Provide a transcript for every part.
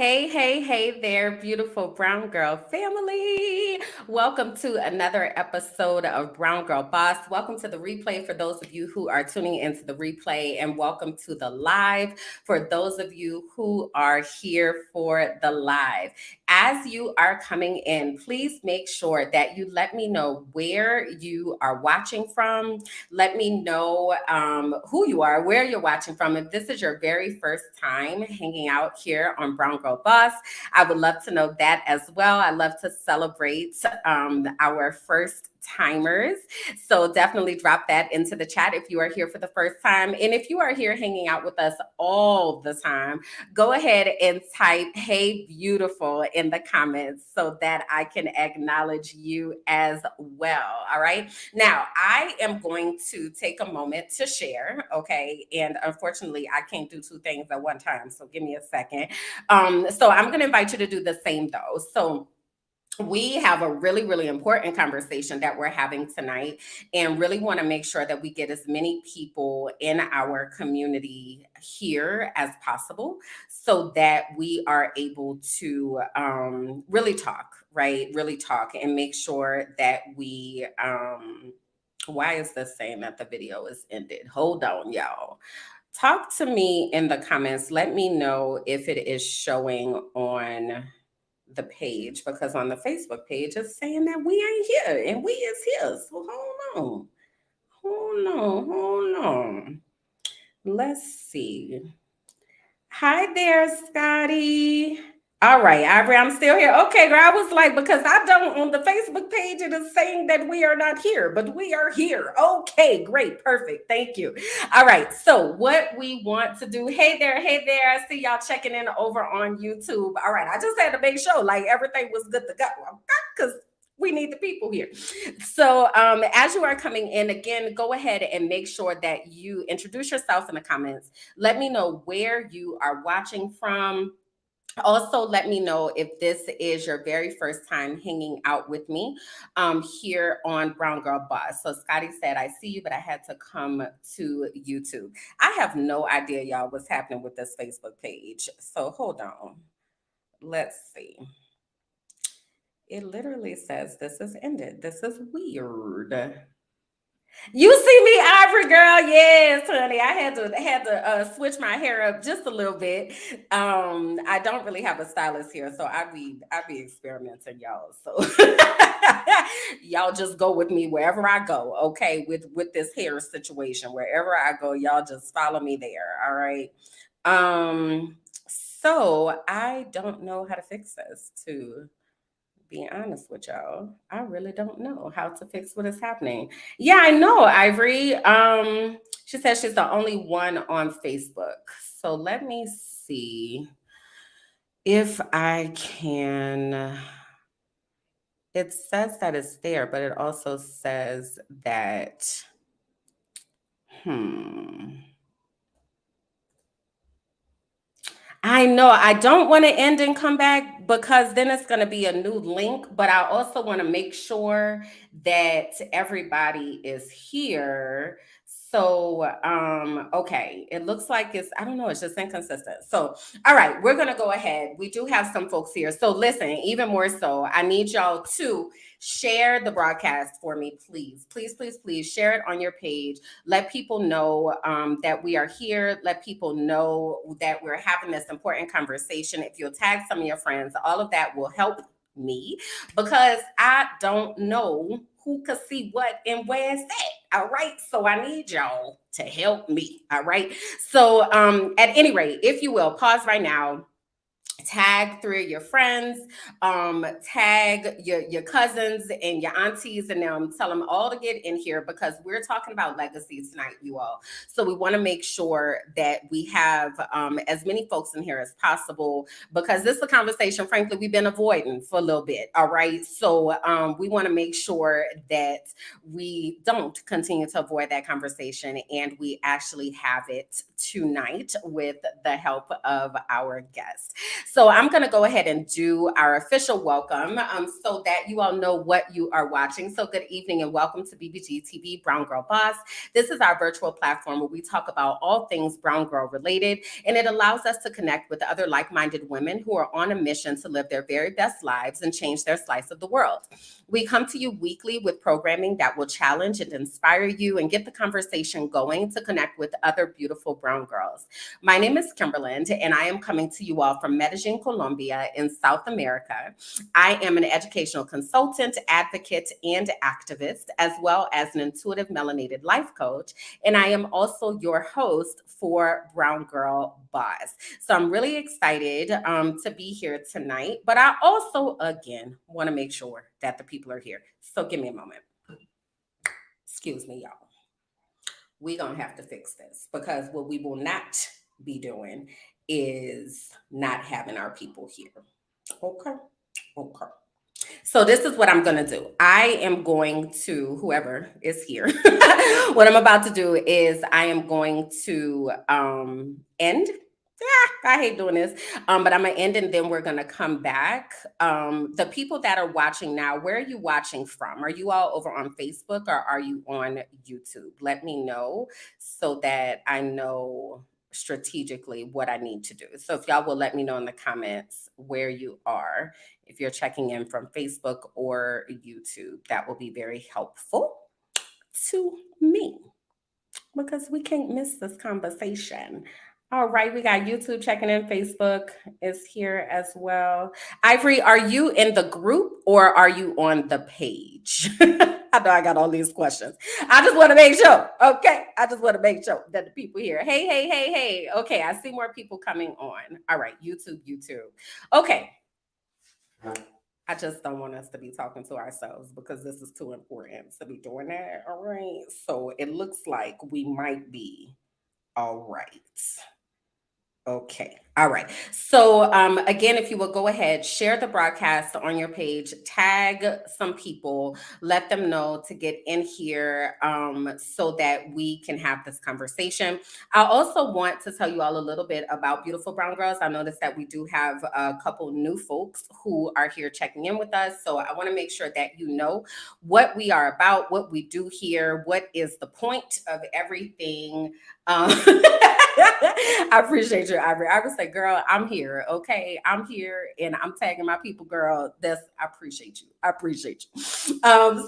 Hey there, beautiful Brown Girl family. Welcome to another episode of Brown Girl Boss. Welcome to the replay for those of you who are tuning into the replay, and welcome to the live for those of you who are here for the live. As you are coming in, please make sure that you let me know where you are watching from. Let me know who you are, where you're watching from. If this is your very first time hanging out here on Brown Girl Boss, I would love to know that as well. I love to celebrate our first timers. So definitely drop that into the chat if you are here for the first time. And if you are here hanging out with us all the time, go ahead and type "Hey Beautiful" in the comments so that I can acknowledge you as well. All right. Now, I am going to take a moment to share, okay? And unfortunately, I can't do two things at one time, so give me a second. So I'm going to invite you to do the same, though. So we have a really important conversation that we're having tonight, and really want to make sure that we get as many people in our community here as possible so that we are able to really talk, right? Really talk and make sure that we why is this saying that the video is ended? Hold on, y'all. Talk to me in the comments. Let me know if it is showing on the page, because on the Facebook page it's saying that we ain't here and we is here. So hold on. Let's see. Hi there, Scotty. All right, Ivory, I'm still here. Okay, girl, I was like, because I don't, on the Facebook page, it is saying that we are not here, but we are here. Okay, great, perfect. Thank you. All right, so what we want to do, hey there. I see y'all checking in over on YouTube. All right, I just had to make sure like everything was good to go, because we need the people here. So as you are coming in, again, go ahead and make sure that you introduce yourself in the comments. Let me know where you are watching from. Also, let me know if this is your very first time hanging out with me here on Brown Girl Boss. So Scotty said, I see you, but I had to come to YouTube. I have no idea, y'all, what's happening with this Facebook page. So hold on. Let's see. It literally says this is ended. This is weird. You see me, Ivory girl. Yes, honey. I had to switch my hair up just a little bit. I don't really have a stylist here, so I be experimenting, y'all. So y'all just go with me wherever I go, okay? With this hair situation, wherever I go, y'all just follow me there. All right. So I don't know how to fix this too. Be honest with y'all, I really don't know how to fix what is happening. Yeah, I know, Ivory. She says she's the only one on Facebook. So let me see if I can. It says that it's there, but it also says that, hmm. I know I don't want to end and come back because then it's going to be a new link, but I also want to make sure that everybody is here. So, okay, it looks like I don't know, it's just inconsistent. So, all right, we're going to go ahead. We do have some folks here. So, listen, even more so, I need y'all to share the broadcast for me, please. Please share it on your page. Let people know that we are here. Let people know that we're having this important conversation. If you'll tag some of your friends, all of that will help me because I don't know who could see what and where it's at. All right. So I need y'all to help me. All right. So at any rate, if you will, pause right now, tag three of your friends, tag your cousins and your aunties and them, tell them all to get in here because we're talking about legacies tonight, you all. So we want to make sure that we have as many folks in here as possible because this is a conversation, frankly, we've been avoiding for a little bit. All right. So we want to make sure that we don't continue to avoid that conversation and we actually have it tonight with the help of our guest. So I'm going to go ahead and do our official welcome so that you all know what you are watching. So good evening and welcome to BBG TV Brown Girl Boss. This is our virtual platform where we talk about all things brown girl related, and it allows us to connect with other like-minded women who are on a mission to live their very best lives and change their slice of the world. We come to you weekly with programming that will challenge and inspire you and get the conversation going to connect with other beautiful brown girls. My name is Kimberland, and I am coming to you all from Medellin, Colombia, in South America. I am an educational consultant, advocate, and activist, as well as an intuitive melanated life coach. And I am also your host for Brown Girl Boss. So I'm really excited to be here tonight. But I also, again, want to make sure that the people are here. So give me a moment. Excuse me, y'all. We're going to have to fix this because what we will not be doing is not having our people here. Okay. Okay. So this is what I'm going to do. I am going to, whoever is here, what I'm about to do is I am going to end. I hate doing this, but I'm going to end and then we're going to come back. The people that are watching now, where are you watching from? Are you all over on Facebook or are you on YouTube? Let me know so that I know strategically what I need to do. So if y'all will let me know in the comments where you are, if you're checking in from Facebook or YouTube, that will be very helpful to me because we can't miss this conversation. All right, we got YouTube checking in. Facebook is here as well. Ivory, are you in the group or are you on the page? I know I got all these questions. I just want to make sure. Okay. I just want to make sure that the people here. Hey, hey, hey, hey. Okay. I see more people coming on. All right. YouTube. Okay. I just don't want us to be talking to ourselves because this is too important to be doing that. All right. So it looks like we might be all right. Okay. All right. So again, if you will go ahead, share the broadcast on your page, tag some people, let them know to get in here so that we can have this conversation. I also want to tell you all a little bit about Beautiful Brown Girls. I noticed that we do have a couple new folks who are here checking in with us. So I want to make sure that you know what we are about, what we do here, what is the point of everything. I appreciate you, Ivory. I would say, girl, I'm here. Okay. I'm here and I'm tagging my people, girl. I appreciate you. I appreciate you.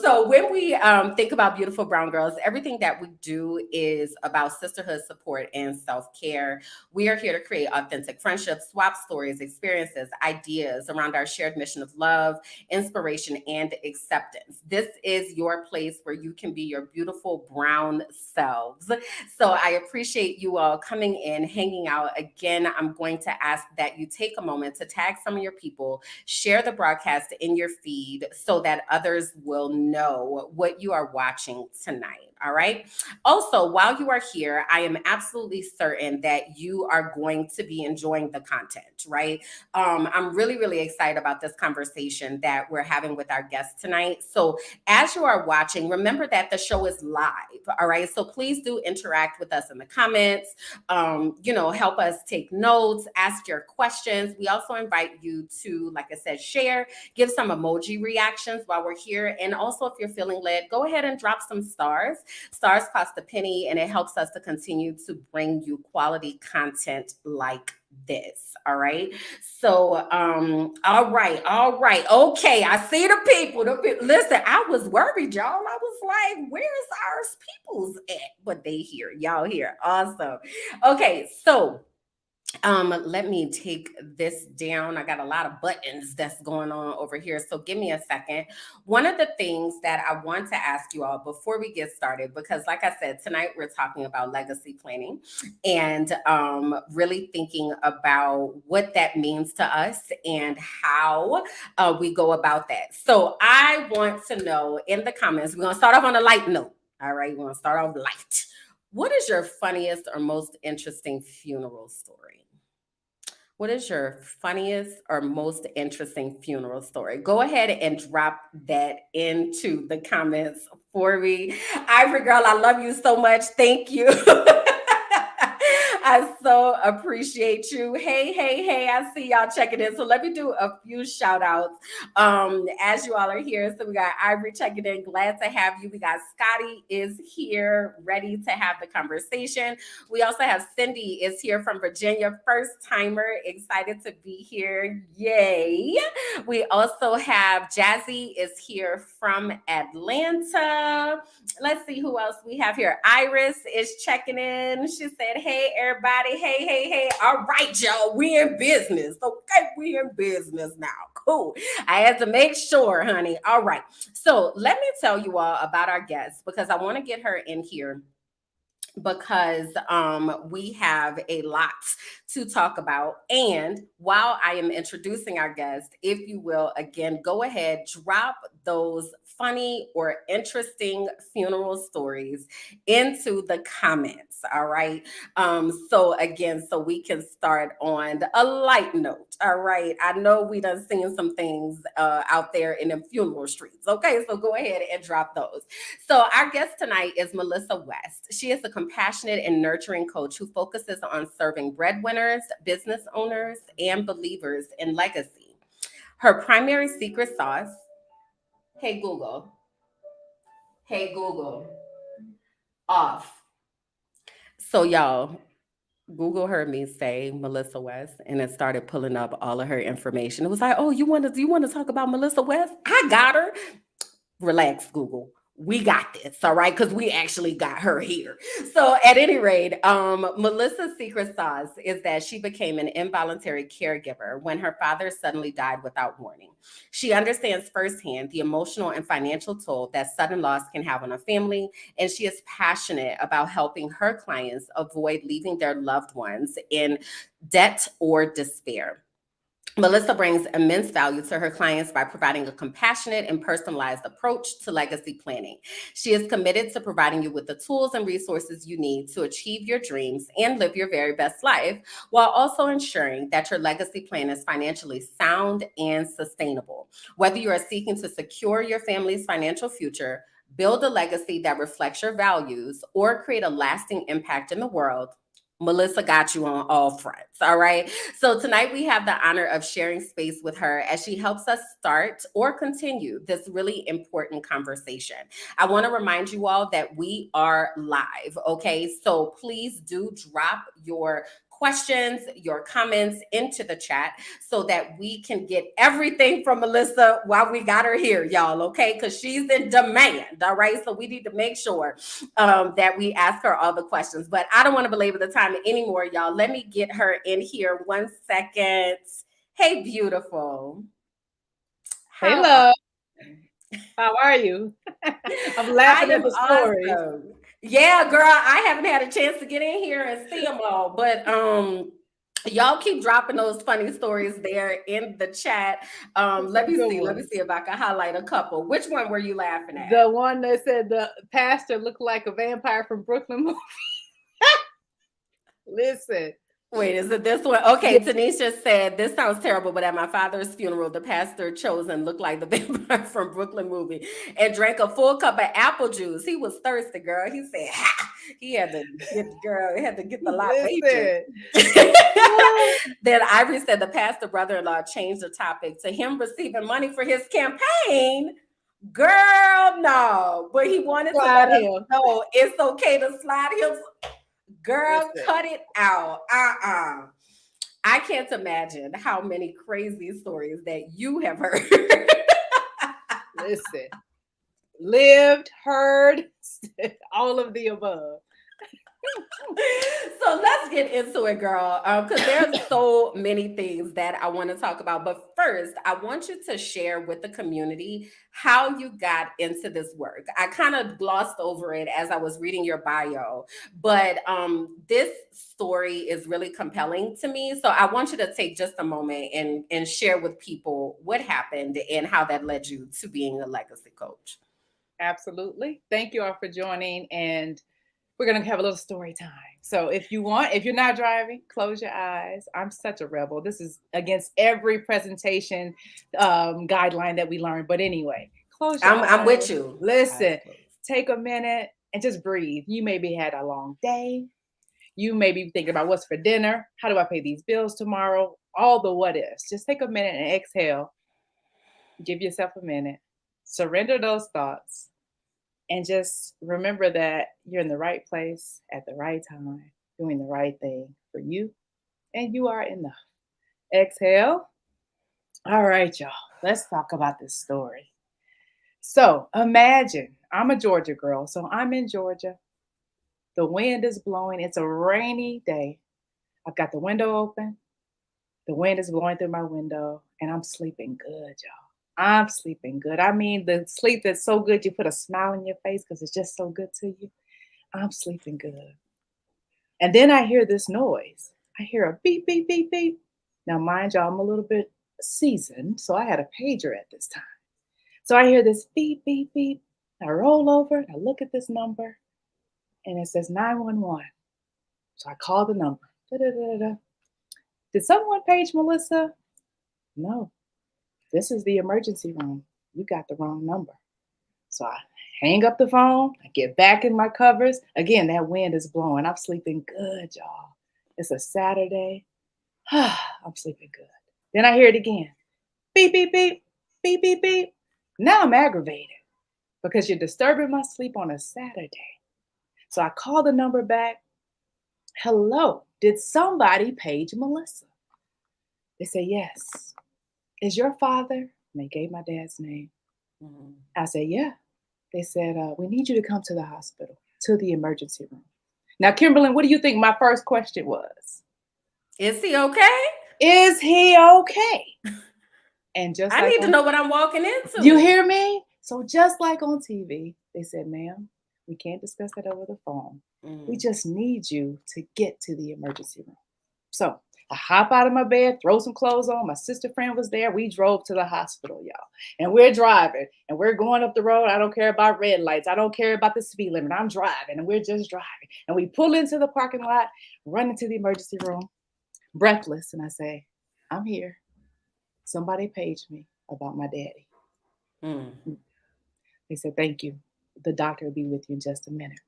So when we think about Beautiful Brown Girls, everything that we do is about sisterhood, support, and self-care. We are here to create authentic friendships, swap stories, experiences, ideas around our shared mission of love, inspiration, and acceptance. This is your place where you can be your beautiful brown selves. So I appreciate you all coming in, hanging out. Again, I'm going to ask that you take a moment to tag some of your people, share the broadcast in your feed so that others will know what you are watching tonight. All right. Also, while you are here, I am absolutely certain that you are going to be enjoying the content, right? I'm really, really excited about this conversation that we're having with our guests tonight. So as you are watching, remember that the show is live. All right. So please do interact with us in the comments, help us take notes, ask your questions. We also invite you to, like I said, share, give some emoji reactions while we're here. And also, if you're feeling led, go ahead and drop some stars. Stars cost a penny, and it helps us to continue to bring you quality content like this. All right. So, all right. Okay. I see the people. Listen, I was worried, y'all. I was like, where's our people's at? But they here. Y'all here. Awesome. Okay. So, let me take this down. I got a lot of buttons that's going on over here. So give me a second. One of the things that I want to ask you all before we get started, because like I said, tonight we're talking about legacy planning and really thinking about what that means to us and how we go about that. So I want to know in the comments, we're going to start off on a light note. All right, we're going to start off light. What is your funniest or most interesting funeral story? What is your funniest or most interesting funeral story? Go ahead and drop that into the comments for me. Ivory girl, I love you so much. Thank you. I also appreciate you. Hey, I see y'all checking in. So let me do a few shout outs as you all are here. So we got Ivory checking in. Glad to have you. We got Scotty is here, ready to have the conversation. We also have Cindy is here from Virginia, first timer, excited to be here. Yay. We also have Jazzy is here from Atlanta. Let's see who else we have here. Iris is checking in. She said, hey, everybody. Hey. All right, y'all. We in business. Okay, we in business now. Cool. I had to make sure, honey. All right. So let me tell you all about our guest because I want to get her in here because we have a lot to talk about. And while I am introducing our guest, if you will, again, go ahead, drop those funny or interesting funeral stories into the comments. All right. So we can start on a light note. All right. I know we done seen some things out there in the funeral streets. Okay. So go ahead and drop those. So our guest tonight is Melissa West. She is a compassionate and nurturing coach who focuses on serving breadwinners, business owners, and believers in legacy. Her primary secret sauce, hey Google, off. So y'all, Google heard me say Melissa West and it started pulling up all of her information. It was like, oh, you want to talk about Melissa West? I got her. Relax, Google. We got this, all right? Because we actually got her here. So, at any rate, Melissa's secret sauce is that she became an involuntary caregiver when her father suddenly died without warning. She understands firsthand the emotional and financial toll that sudden loss can have on a family, and she is passionate about helping her clients avoid leaving their loved ones in debt or despair. Melissa brings immense value to her clients by providing a compassionate and personalized approach to legacy planning. She is committed to providing you with the tools and resources you need to achieve your dreams and live your very best life, while also ensuring that your legacy plan is financially sound and sustainable. Whether you are seeking to secure your family's financial future, build a legacy that reflects your values, or create a lasting impact in the world, Melissa got you on all fronts. All right. So tonight we have the honor of sharing space with her as she helps us start or continue this really important conversation. I want to remind you all that we are live. Okay. So please do drop your questions, your comments into the chat so that we can get everything from Melissa while we got her here, y'all. Okay. Because she's in demand. All right. So we need to make sure that we ask her all the questions. But I don't want to belabor the time anymore, y'all. Let me get her in here 1 second. Hey, beautiful. Hey, love. How are you? I'm laughing at the stories. Awesome. Yeah, girl, I haven't had a chance to get in here and see them all, but y'all keep dropping those funny stories there in the chat. Let me see if I can highlight a couple. Which one were you laughing at? The one that said the pastor looked like a vampire from Brooklyn movie. Listen. Wait, is it this one? Okay, yeah. Tanisha said, this sounds terrible, but at my father's funeral, the pastor chosen looked like the vampire from Brooklyn movie and drank a full cup of apple juice. He was thirsty, girl. He said, ha! He had to get the libation. Then Ivory said the pastor brother-in-law changed the topic to him receiving money for his campaign. Girl, no. But he wanted to let us know it's okay to slide him. Girl, cut it out. I can't imagine how many crazy stories that you have heard. Listen, lived, heard, all of the above. So let's get into it, girl, because there's so many things that I want to talk about. But first, I want you to share with the community how you got into this work. I kind of glossed over it as I was reading your bio, but this story is really compelling to me. So I want you to take just a moment and share with people what happened and how that led you to being a legacy coach. Absolutely. Thank you all for joining, and we're going to have a little story time. So if you're not driving, close your eyes. I'm such a rebel. This is against every presentation guideline that we learned. But anyway, close your eyes. I'm with you. Listen, take a minute and just breathe. You maybe had a long day. You may be thinking about what's for dinner. How do I pay these bills tomorrow? All the what ifs. Just take a minute and exhale. Give yourself a minute. Surrender those thoughts. And just remember that you're in the right place at the right time, doing the right thing for you, and you are enough. Exhale. All right, y'all. Let's talk about this story. So imagine I'm a Georgia girl. So I'm in Georgia. The wind is blowing. It's a rainy day. I've got the window open. The wind is blowing through my window, and I'm sleeping good, y'all. I'm sleeping good. I mean, the sleep that's so good you put a smile on your face because it's just so good to you. I'm sleeping good. And then I hear this noise. I hear a beep, beep, beep, beep. Now, mind y'all, I'm a little bit seasoned, so I had a pager at this time. So I hear this beep, beep, beep. I roll over and I look at this number, and it says 911. So I call the number. Da-da-da-da. Did someone page Melissa? No, this is the emergency room. You got the wrong number. So I hang up the phone. I get back in my covers. Again, that wind is blowing. I'm sleeping good, y'all. It's a Saturday. I'm sleeping good. Then I hear it again. Beep, beep, beep, beep, beep, beep. Now I'm aggravated because you're disturbing my sleep on a Saturday. So I call the number back. Hello, did somebody page Melissa? They say, yes. Is your father? And they gave my dad's name. I said, yeah. They said, we need you to come to the hospital, to the emergency room. Now, Kimberly, what do you think my first question was? Is he okay? Is he okay? And just I like need to know what I'm walking into. You hear me? So just like on TV, they said, ma'am, we can't discuss that over the phone. We just need you to get to the emergency room. So I hop out of my bed, throw some clothes on. My sister friend was there. We drove to the hospital, y'all. And we're driving and we're going up the road. I don't care about red lights. I don't care about the speed limit. I'm driving and we're just driving. And we pull into the parking lot, run into the emergency room, breathless. And I say, I'm here. Somebody paged me about my daddy. They said, thank you. The doctor will be with you in just a minute.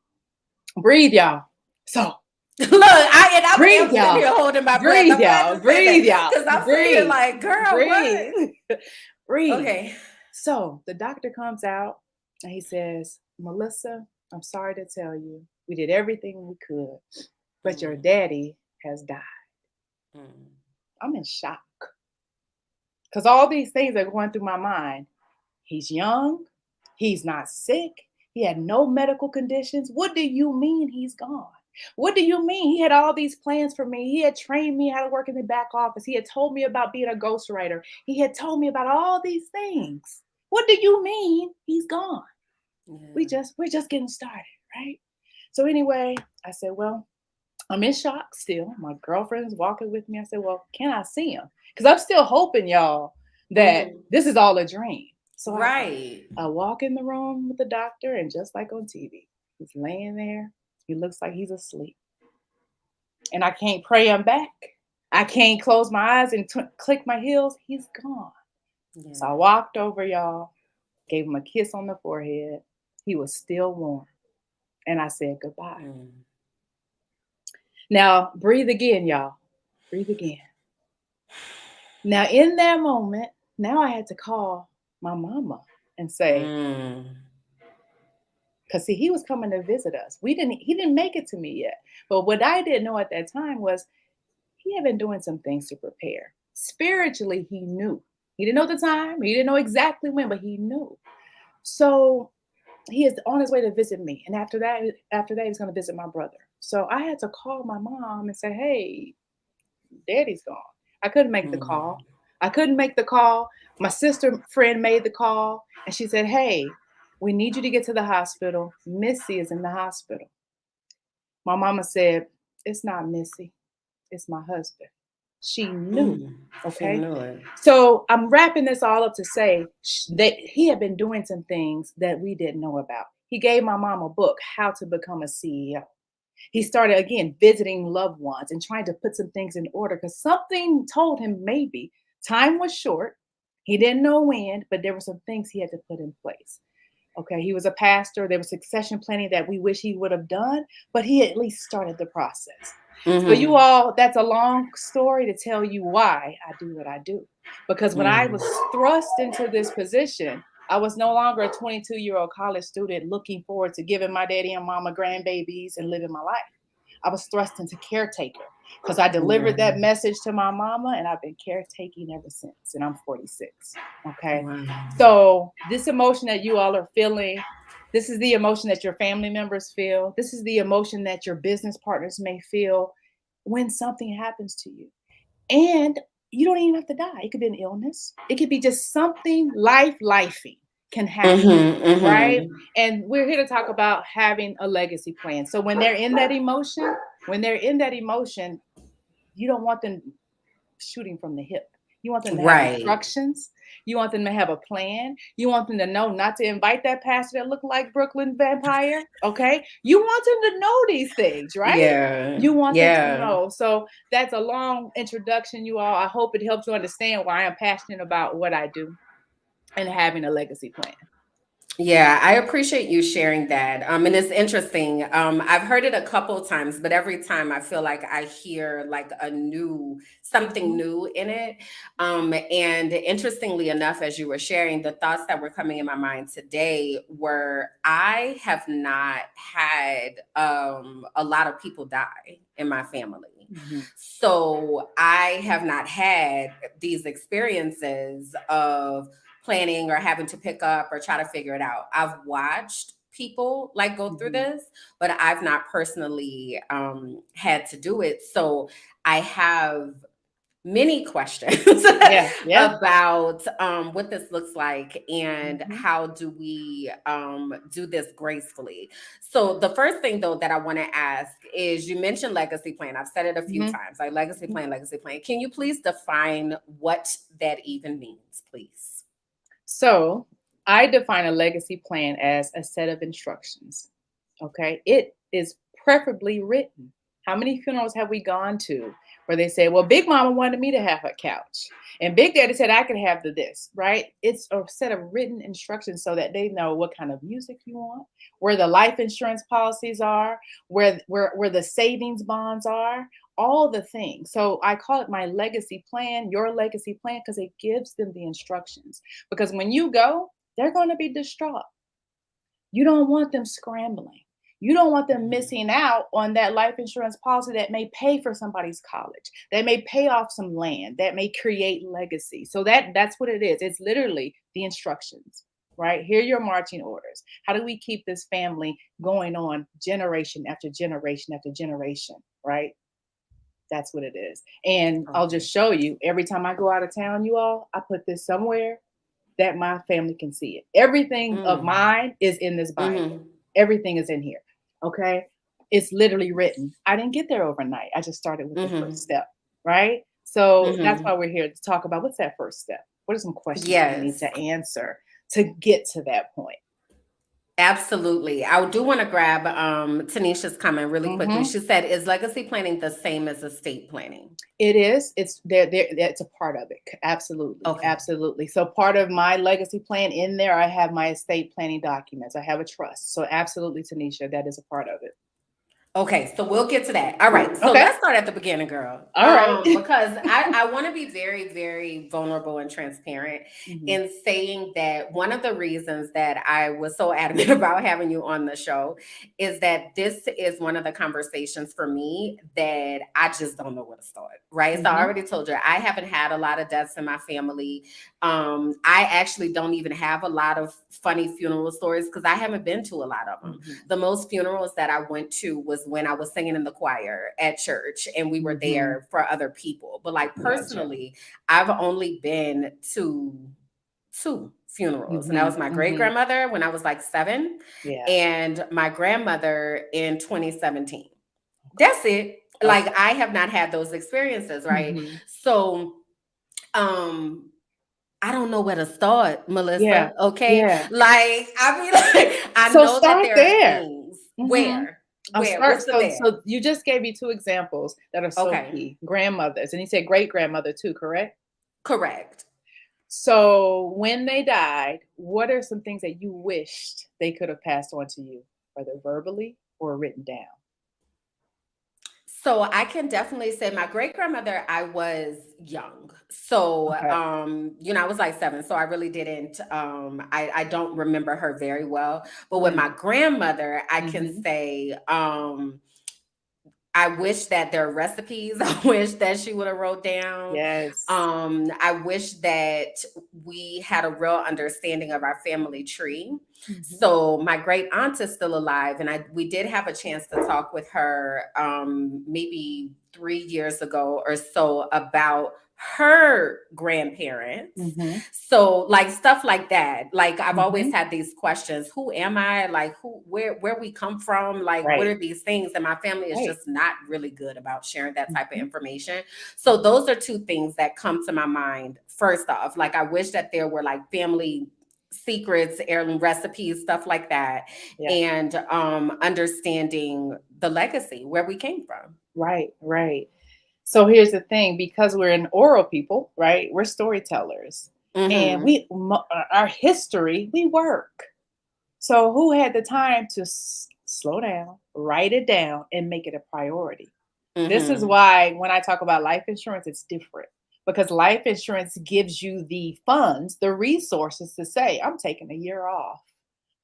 Breathe, y'all. So look, I'm breathe, sitting y'all. Here holding my Breathe, breath. y'all. Breathe, y'all. Because I'm sitting here like, girl, breathe. what? Breathe. Okay. So the doctor comes out and he says, Melissa, I'm sorry to tell you, we did everything we could, but your daddy has died. I'm in shock. Because all these things are going through my mind. He's young. He's not sick. He had no medical conditions. What do you mean he's gone? What do you mean? He had all these plans for me. He had trained me how to work in the back office. He had told me about being a ghostwriter. He had told me about all these things. What do you mean he's gone? Yeah. We're just getting started, right? So anyway, I said, well, I'm in shock still. My girlfriend's walking with me. I said, well, can I see him? Because I'm still hoping, y'all, that this is all a dream. So I walk in the room with the doctor, and just like on TV, he's laying there. He looks like he's asleep. And I can't pray him back. I can't close my eyes and click my heels. He's gone. Yeah. So I walked over, y'all, gave him a kiss on the forehead. He was still warm. And I said goodbye. Now, breathe again, y'all. Breathe again. Now, in that moment, now I had to call my mama and say, because see, he was coming to visit us. He didn't make it to me yet. But what I didn't know at that time was he had been doing some things to prepare. Spiritually, he knew. He didn't know the time. He didn't know exactly when, but he knew. So he is on his way to visit me. And after that, he was going to visit my brother. So I had to call my mom and say, hey, daddy's gone. I couldn't make the call. My sister friend made the call. And she said, hey, we need you to get to the hospital. Missy is in the hospital. My mama said, it's not Missy. It's my husband. She knew. Okay. She knew it. So I'm wrapping this all up to say that he had been doing some things that we didn't know about. He gave my mom a book, How to Become a CEO. He started, again, visiting loved ones and trying to put some things in order because something told him maybe time was short. He didn't know when, but there were some things he had to put in place. Okay, he was a pastor. There was succession planning that we wish he would have done, but he at least started the process. So you Mm-hmm. all, that's a long story to tell you why I do what I do. Because when I was thrust into this position, I was no longer a 22-year-old college student looking forward to giving my daddy and mama grandbabies and living my life. I was thrust into caretaker because I delivered that Mm-hmm. message to my mama, and I've been caretaking ever since. And I'm 46. Okay. Wow. So, this emotion that you all are feeling, this is the emotion that your family members feel. This is the emotion that your business partners may feel when something happens to you. And you don't even have to die. It could be an illness, it could be just something lifing can happen, Mm-hmm. right? Mm-hmm. And we're here to talk about having a legacy plan. So when they're in that emotion, you don't want them shooting from the hip. You want them to have Right. instructions. You want them to have a plan. You want them to know not to invite that pastor that looked like Brooklyn vampire. Okay. You want them to know these things, right? Yeah. You want them to Yeah. know. So that's a long introduction, you all. I hope it helps you understand why I'm passionate about what I do and having a legacy plan. Yeah, I appreciate you sharing that. And it's interesting. I've heard it a couple times, but every time I feel like I hear like something Mhm. new in it. And interestingly enough, as you were sharing, the thoughts that were coming in my mind today were I have not had a lot of people die in my family. Mhm. So I have not had these experiences of planning or having to pick up or try to figure it out. I've watched people like go through Mhm. this, but I've not personally had to do it. So I have many questions Yeah. Yeah. about what this looks like and Mhm. how do we do this gracefully. So the first thing though that I want to ask is you mentioned legacy plan. I've said it a few Mhm. times, like legacy Mhm. plan, legacy plan. Can you please define what that even means, please? So I define a legacy plan as a set of instructions. Okay. It is preferably written. How many funerals have we gone to where they say, well, Big Mama wanted me to have a couch and Big Daddy said I could have the this, right? It's a set of written instructions so that they know what kind of music you want, where the life insurance policies are, where the savings bonds are, all the things. So I call it my legacy plan, your legacy plan, because it gives them the instructions. Because when you go, they're going to be distraught. You don't want them scrambling. You don't want them missing out on that life insurance policy that may pay for somebody's college, that may pay off some land, that may create legacy. So that's what it is. It's literally the instructions, right? Here are your marching orders. How do we keep this family going on generation after generation after generation, right? That's what it is. And I'll Okay. just show you every time I go out of town, you all, I put this somewhere that my family can see it. Everything of Mm. mine is in this Bible. Mm-hmm. Everything is in here. Okay. It's literally written. I didn't get there overnight. I just started with the first Mm-hmm. step. Right. So that's Mm-hmm. why we're here to talk about what's that first step? What are some questions we need Yes. to answer to get to that point? Absolutely. I do want to grab Tanisha's comment really quickly. Hmm. She said, is legacy planning the same as estate planning? It is. It's there. It's a part of it. Absolutely, Okay. absolutely. So part of my legacy plan in there, I have my estate planning documents. I have a trust. So absolutely, Tanisha, that is a part of it. Okay, so we'll get to that. All right, so Okay. let's start at the beginning, girl. All right. Because I want to be very, very vulnerable and transparent Mhm. in saying that one of the reasons that I was so adamant about having you on the show is that this is one of the conversations for me that I just don't know where to start. Right. So I Mhm. already told you I haven't had a lot of deaths in my family. I actually don't even have a lot of funny funeral stories because I haven't been to a lot of them. Mhm. The most funerals that I went to was when I was singing in the choir at church and we were Mhm. there for other people. But like Gotcha. personally, I've only been to two funerals. And that was Mhm. my great Mhm. grandmother when I was like 7 Yeah. and my grandmother in 2017. That's it. Okay. Like I have not had those experiences, right? Mhm. So um I don't know where to start, Yeah. Melissa. Okay. Yeah. Like, I mean, like, I So know that start there are there. things. Mhm. Where? I'll Where? start. What's the So there? so you just gave me two examples that are so Okay. key. Grandmothers, and you said great grandmother too, correct? Correct. So when they died, what are some things that you wished they could have passed on to you, whether verbally or written down? So I can definitely say my great grandmother, I was young. So Okay. I was like 7. So I really didn't I don't remember her very well. But with my Mm. grandmother, I can Mhm. say I wish that there are recipes. I wish that she would have wrote down. Yes. I wish that we had a real understanding of our family tree. Mhm. So my great aunt is still alive, and I we did have a chance to talk with her maybe 3 years ago or so about her grandparents. Mhm. So like stuff like that. Like I've always Mhm. had these questions: Who am I? Like where we come from? Like what Right. are these things? And my family is Right. just not really good about sharing that type of Mhm. information. So those are two things that come to my mind. First off, like I wish that there were like family secrets, heirloom recipes, stuff like that, Yeah. and understanding the legacy where we came from. Right. Right. So here's the thing, because we're an oral people, right? We're storytellers. And Mm-hmm. our history, we work. So who had the time to slow down, write it down, and make it a priority? This is Mm-hmm. why when I talk about life insurance, it's different, because life insurance gives you the funds, the resources to say, I'm taking a year off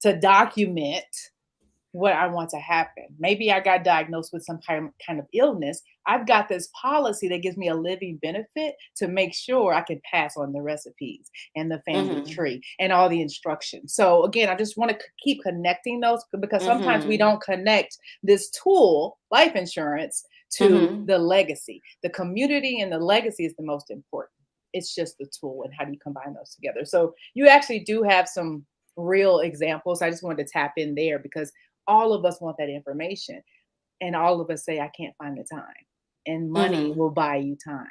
to document what I want to happen. Maybe I got diagnosed with some kind of illness. I've got this policy that gives me a living benefit to make sure I can pass on the recipes and the family Mm-hmm. tree and all the instructions. So again, I just want to keep connecting those, because sometimes we Mm-hmm. don't connect this tool, life insurance, to Mm-hmm. the legacy. The community and the legacy is the most important. It's just the tool, and how do you combine those together? So you actually do have some real examples. I just wanted to tap in there, because all of us want that information, and all of us say, I can't find the time, and money Mm-hmm. will buy you time.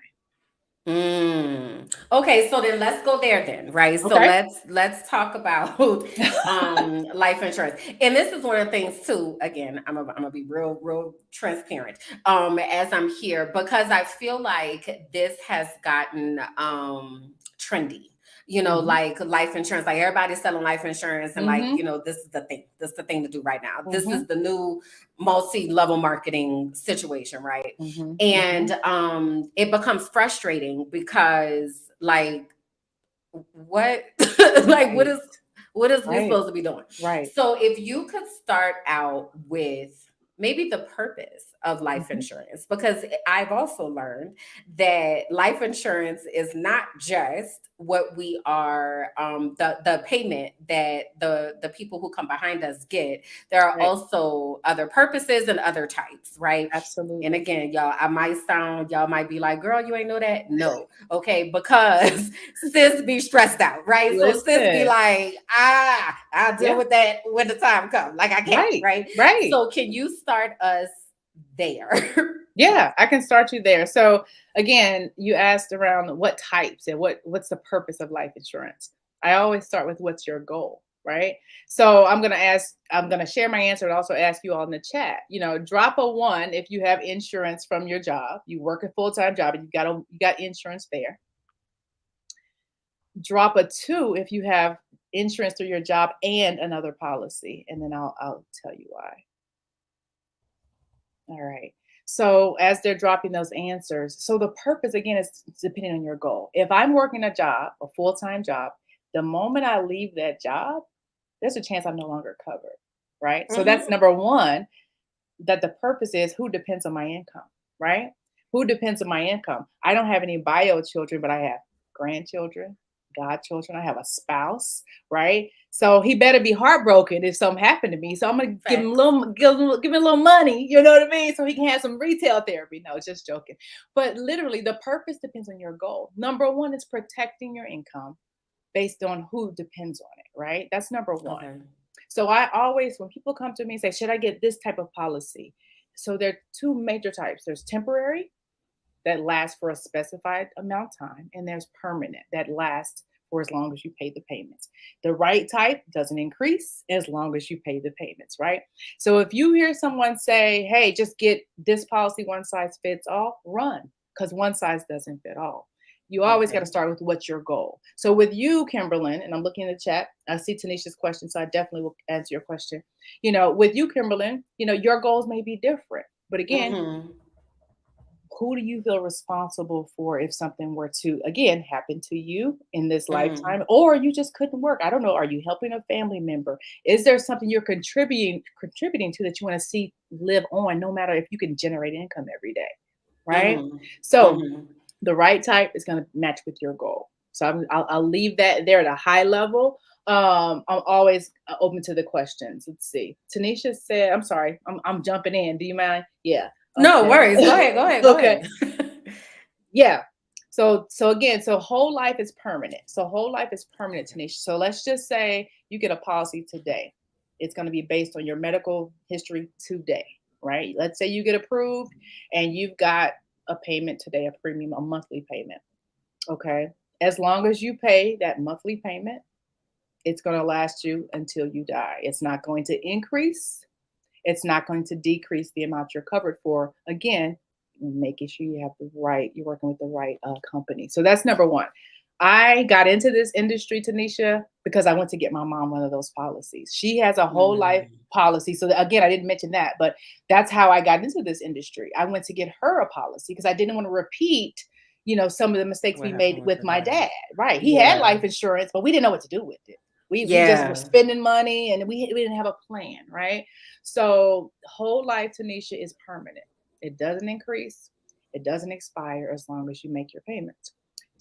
Okay, so then let's go there then, right? So Okay. let's talk about life insurance. And this is one of the things too, again, I'm gonna be real transparent as I'm here, because I feel like this has gotten trendy. Mhm. Like life insurance, like everybody's selling life insurance, and like, Mhm. this is the thing. This is the thing to do right now. This is Mhm. the new multi-level marketing situation, right? Mhm. And Mhm. it becomes frustrating because like what like Right. what is we Right. supposed to be doing? Right. So if you could start out with maybe the purpose of life Mhm. insurance, because I've also learned that life insurance is not just what we are the payment that the people who come behind us get. There are Right. also other purposes and other types, right? And Absolutely. again, y'all might be like, girl, you ain't know that. No, okay, because sis be stressed out, right? So sis be Listen. like, I'll deal Yeah. with that when the time comes. Like I can't, Right. right? Right. So can you start us there? Yeah, I can start you there. So again, you asked around what types and what's the purpose of life insurance. I always start with what's your goal, right? So I'm gonna share my answer and also ask you all in the chat. Drop a one if you have insurance from your job. You work a full-time job and you got insurance there. Drop a two if you have insurance through your job and another policy, and then I'll tell you why. All right. So as they're dropping those answers, so the purpose again is depending on your goal. If I'm working a job, a full-time job, the moment I leave that job, there's a chance I'm no longer covered. Right. So that's Hmm. number one, that the purpose is who depends on my income, right? Who depends on my income? I don't have any bio children, but I have grandchildren, godchildren. I have a spouse, right? So he better be heartbroken if something happened to me. So I'm gonna give him a Facts. little, give him a little money. You know what I mean? So he can have some retail therapy. No, just joking. But literally, the purpose depends on your goal. Number one is protecting your income based on who depends on it, right? That's number one. Okay. So I always, when people come to me and say, should I get this type of policy? So there are two major types. There's temporary, that lasts for a specified amount of time, and there's permanent, that lasts for as long as you pay the payments. The right type doesn't increase as long as you pay the payments, right? So if you hear someone say, hey, just get this policy, one size fits all, run, because one size doesn't fit all. You always got to Okay. start with what's your goal. So with you, Kimberlyn, and I'm looking in the chat, I see Tanisha's question, so I definitely will answer your question. With you, Kimberlyn, your goals may be different. But again, Mm-hmm. who do you feel responsible for if something were to again happen to you in this Mm-hmm. lifetime, or you just couldn't work? I don't know. Are you helping a family member? Is there something you're contributing to that you want to see live on, no matter if you can generate income every day, right? Mm-hmm. So Mm-hmm. the right type is going to match with your goal. So I'll leave that there at a high level. I'm always open to the questions. Let's see. Tanisha said, I'm sorry, I'm jumping in. Do you mind? Yeah. No Okay. worries. Go ahead. Go ahead. Go Okay. ahead. Yeah. So again, so whole life is permanent. So whole life is permanent, Tanisha. So let's just say you get a policy today. It's going to be based on your medical history today, right? Let's say you get approved and you've got a payment today, a premium, a monthly payment. Okay. As long as you pay that monthly payment, it's going to last you until you die. It's not going to increase. It's not going to decrease the amount you're covered for. Again, making sure you're working with the right company. So that's number one. I got into this industry, Tanisha, because I went to get my mom one of those policies. She has a whole life Mm-hmm. policy. So again, I didn't mention that, but that's how I got into this industry. I went to get her a policy because I didn't want to repeat, some of the mistakes What we happened made with with your my dad? dad. Right. He had Yeah. life insurance, but we didn't know what to do with it. We just were Yeah. spending money and we didn't have a plan, right? So whole life, Tanisha, is permanent. It doesn't increase. It doesn't expire as long as you make your payments.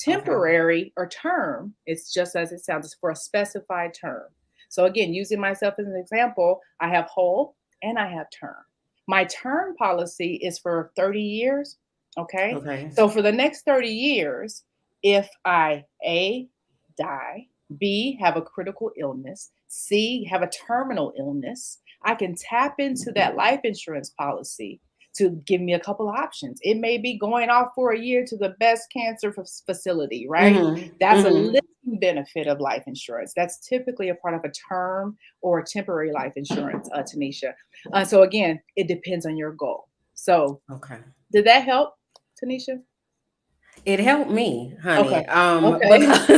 Okay. Temporary or term, it's just as it sounds, it's for a specified term. So again, using myself as an example, I have whole and I have term. My term policy is for 30 years. Okay. Okay. So for the next 30 years, if I die, B, have a critical illness, C, have a terminal illness, I can tap into that life insurance policy to give me a couple of options. It may be going off for a year to the best cancer facility, right? Mm-hmm. That's a Mm-hmm. living benefit of life insurance. That's typically a part of a term or a temporary life insurance, Tanisha. So again, it depends on your goal. So Okay. did that help, Tanisha? It helped me, Okay. honey. Okay. Because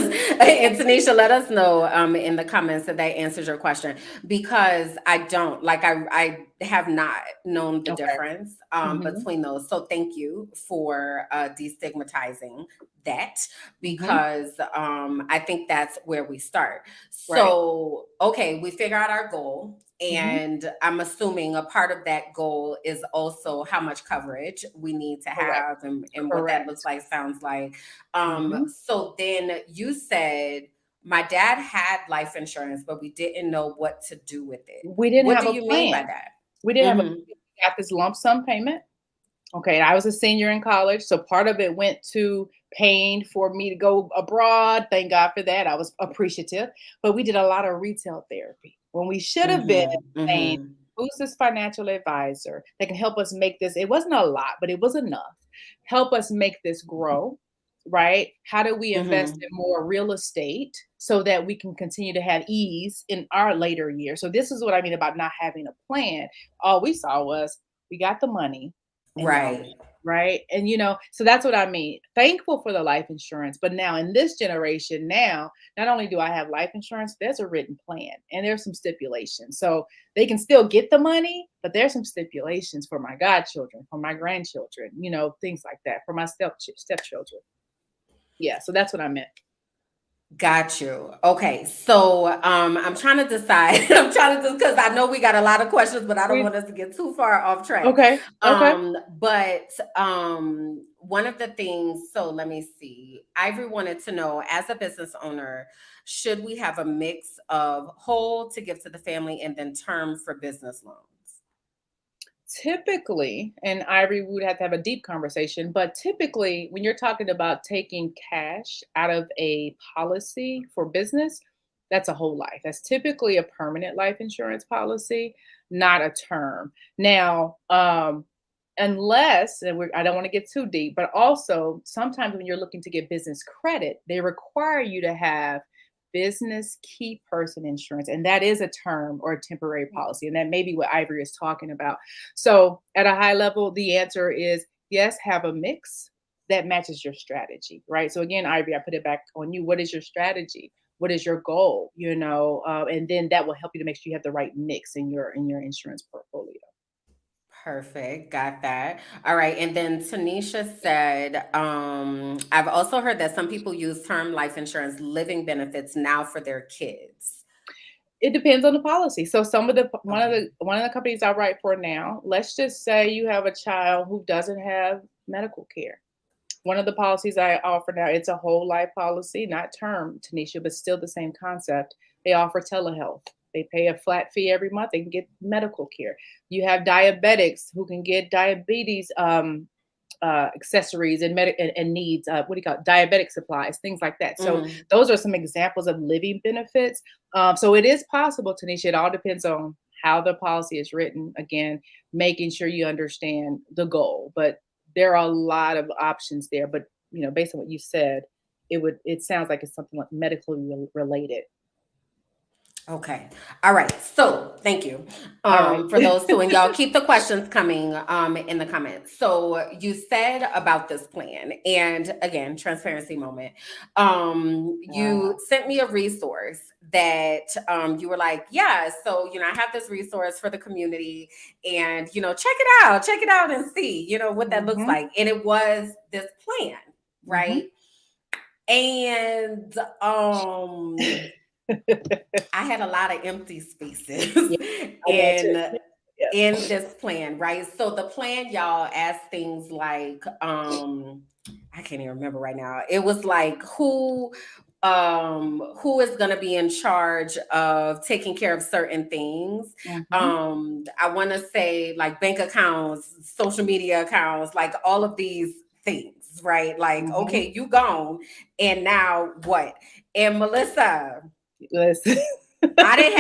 and Tanisha, let us know in the comments if that answers your question. Because I don't like I have not known the Okay. difference Hmm. between those. So thank you for destigmatizing that Hmm. because I think that's where we start. Right. So okay, we figure out our goal. Hmm. And I'm assuming a part of that goal is also how much coverage we need to Correct. have and what that looks Correct. like, sounds like. Hmm. So then you said my dad had life insurance, but we didn't know what to do with it. We didn't What have do a you mean by plan. that? We didn't have a Mm-hmm. we got this lump sum payment. Okay, I was a senior in college, so part of it went to paying for me to go abroad. Thank God for that. I was appreciative. But we did a lot of retail therapy when we should have been Mm-hmm. saying, Mm-hmm. who's this financial advisor that can help us make this? It wasn't a lot, but it was enough. Help us make this grow, right? How do we invest Mm-hmm. in more real estate so that we can continue to have ease in our later years? So this is what I mean about not having a plan. All we saw was we got the money and that was Right. right. And so that's what I mean. Thankful for the life insurance, but now in this generation, now not only do I have life insurance, there's a written plan and there's some stipulations. So they can still get the money, but there's some stipulations for my godchildren, for my grandchildren, things like that, for my stepchildren. Yeah, so that's what I meant. Got you. Okay. So I'm trying to decide. I'm trying to because I know we got a lot of questions, but I don't We want us to get too far off track. okay, okay. But one of the things, so let me see. Ivory wanted to know, as a business owner, should we have a mix of whole to give to the family and then term for business loans? Typically, and Ivory would have to have a deep conversation, but typically, when you're talking about taking cash out of a policy for business, that's a whole life. That's typically a permanent life insurance policy, not a term. Now, unless, and I don't want to get too deep, but also sometimes when you're looking to get business credit, they require you to have business key person insurance, and that is a term or a temporary policy, and that may be what Ivory is talking about. So, at a high level, the answer is yes, have a mix. that matches your strategy, right? So again, Ivy, I put it back on you. What is your strategy? What is your goal? And then that will help you to make sure you have the right mix in your insurance portfolio. Perfect. Got that. All right. And then Tanisha said, I've also heard that some people use term life insurance living benefits now for their kids. It depends on the policy. So some of the Okay. one of the companies I write for now, let's just say you have a child who doesn't have medical care. One of the policies I offer now, it's a whole life policy, not term, Tanisha, but still the same concept. They offer telehealth. They pay a flat fee every month. They can get medical care. You have diabetics who can get diabetes accessories and, and needs. What do you call it? Diabetic supplies, things like that. So Hmm. those are some examples of living benefits. So it is possible, Tanisha. It all depends on how the policy is written. Again, making sure you understand the goal, but there are a lot of options there. But based on what you said, it sounds like it's something like medically related. Okay. All right. So thank you All right. for those two. And y'all keep the questions coming in the comments. So you said about this plan, and again, transparency moment. You sent me a resource that you were like, yeah, so I have this resource for the community, and check it out and see, what that looks Mm-hmm. like. And it was this plan, Mm-hmm. right? And I had a lot of empty spaces Yeah, I know too. in Yeah. in this plan, right? So the plan, y'all, asked things like, I can't even remember right now. It was like who is going to be in charge of taking care of certain things. Mm-hmm. I want to say like bank accounts, social media accounts, like all of these things, right? Like, Mm-hmm. okay, you gone, and now what? And Melissa, Listen, I didn't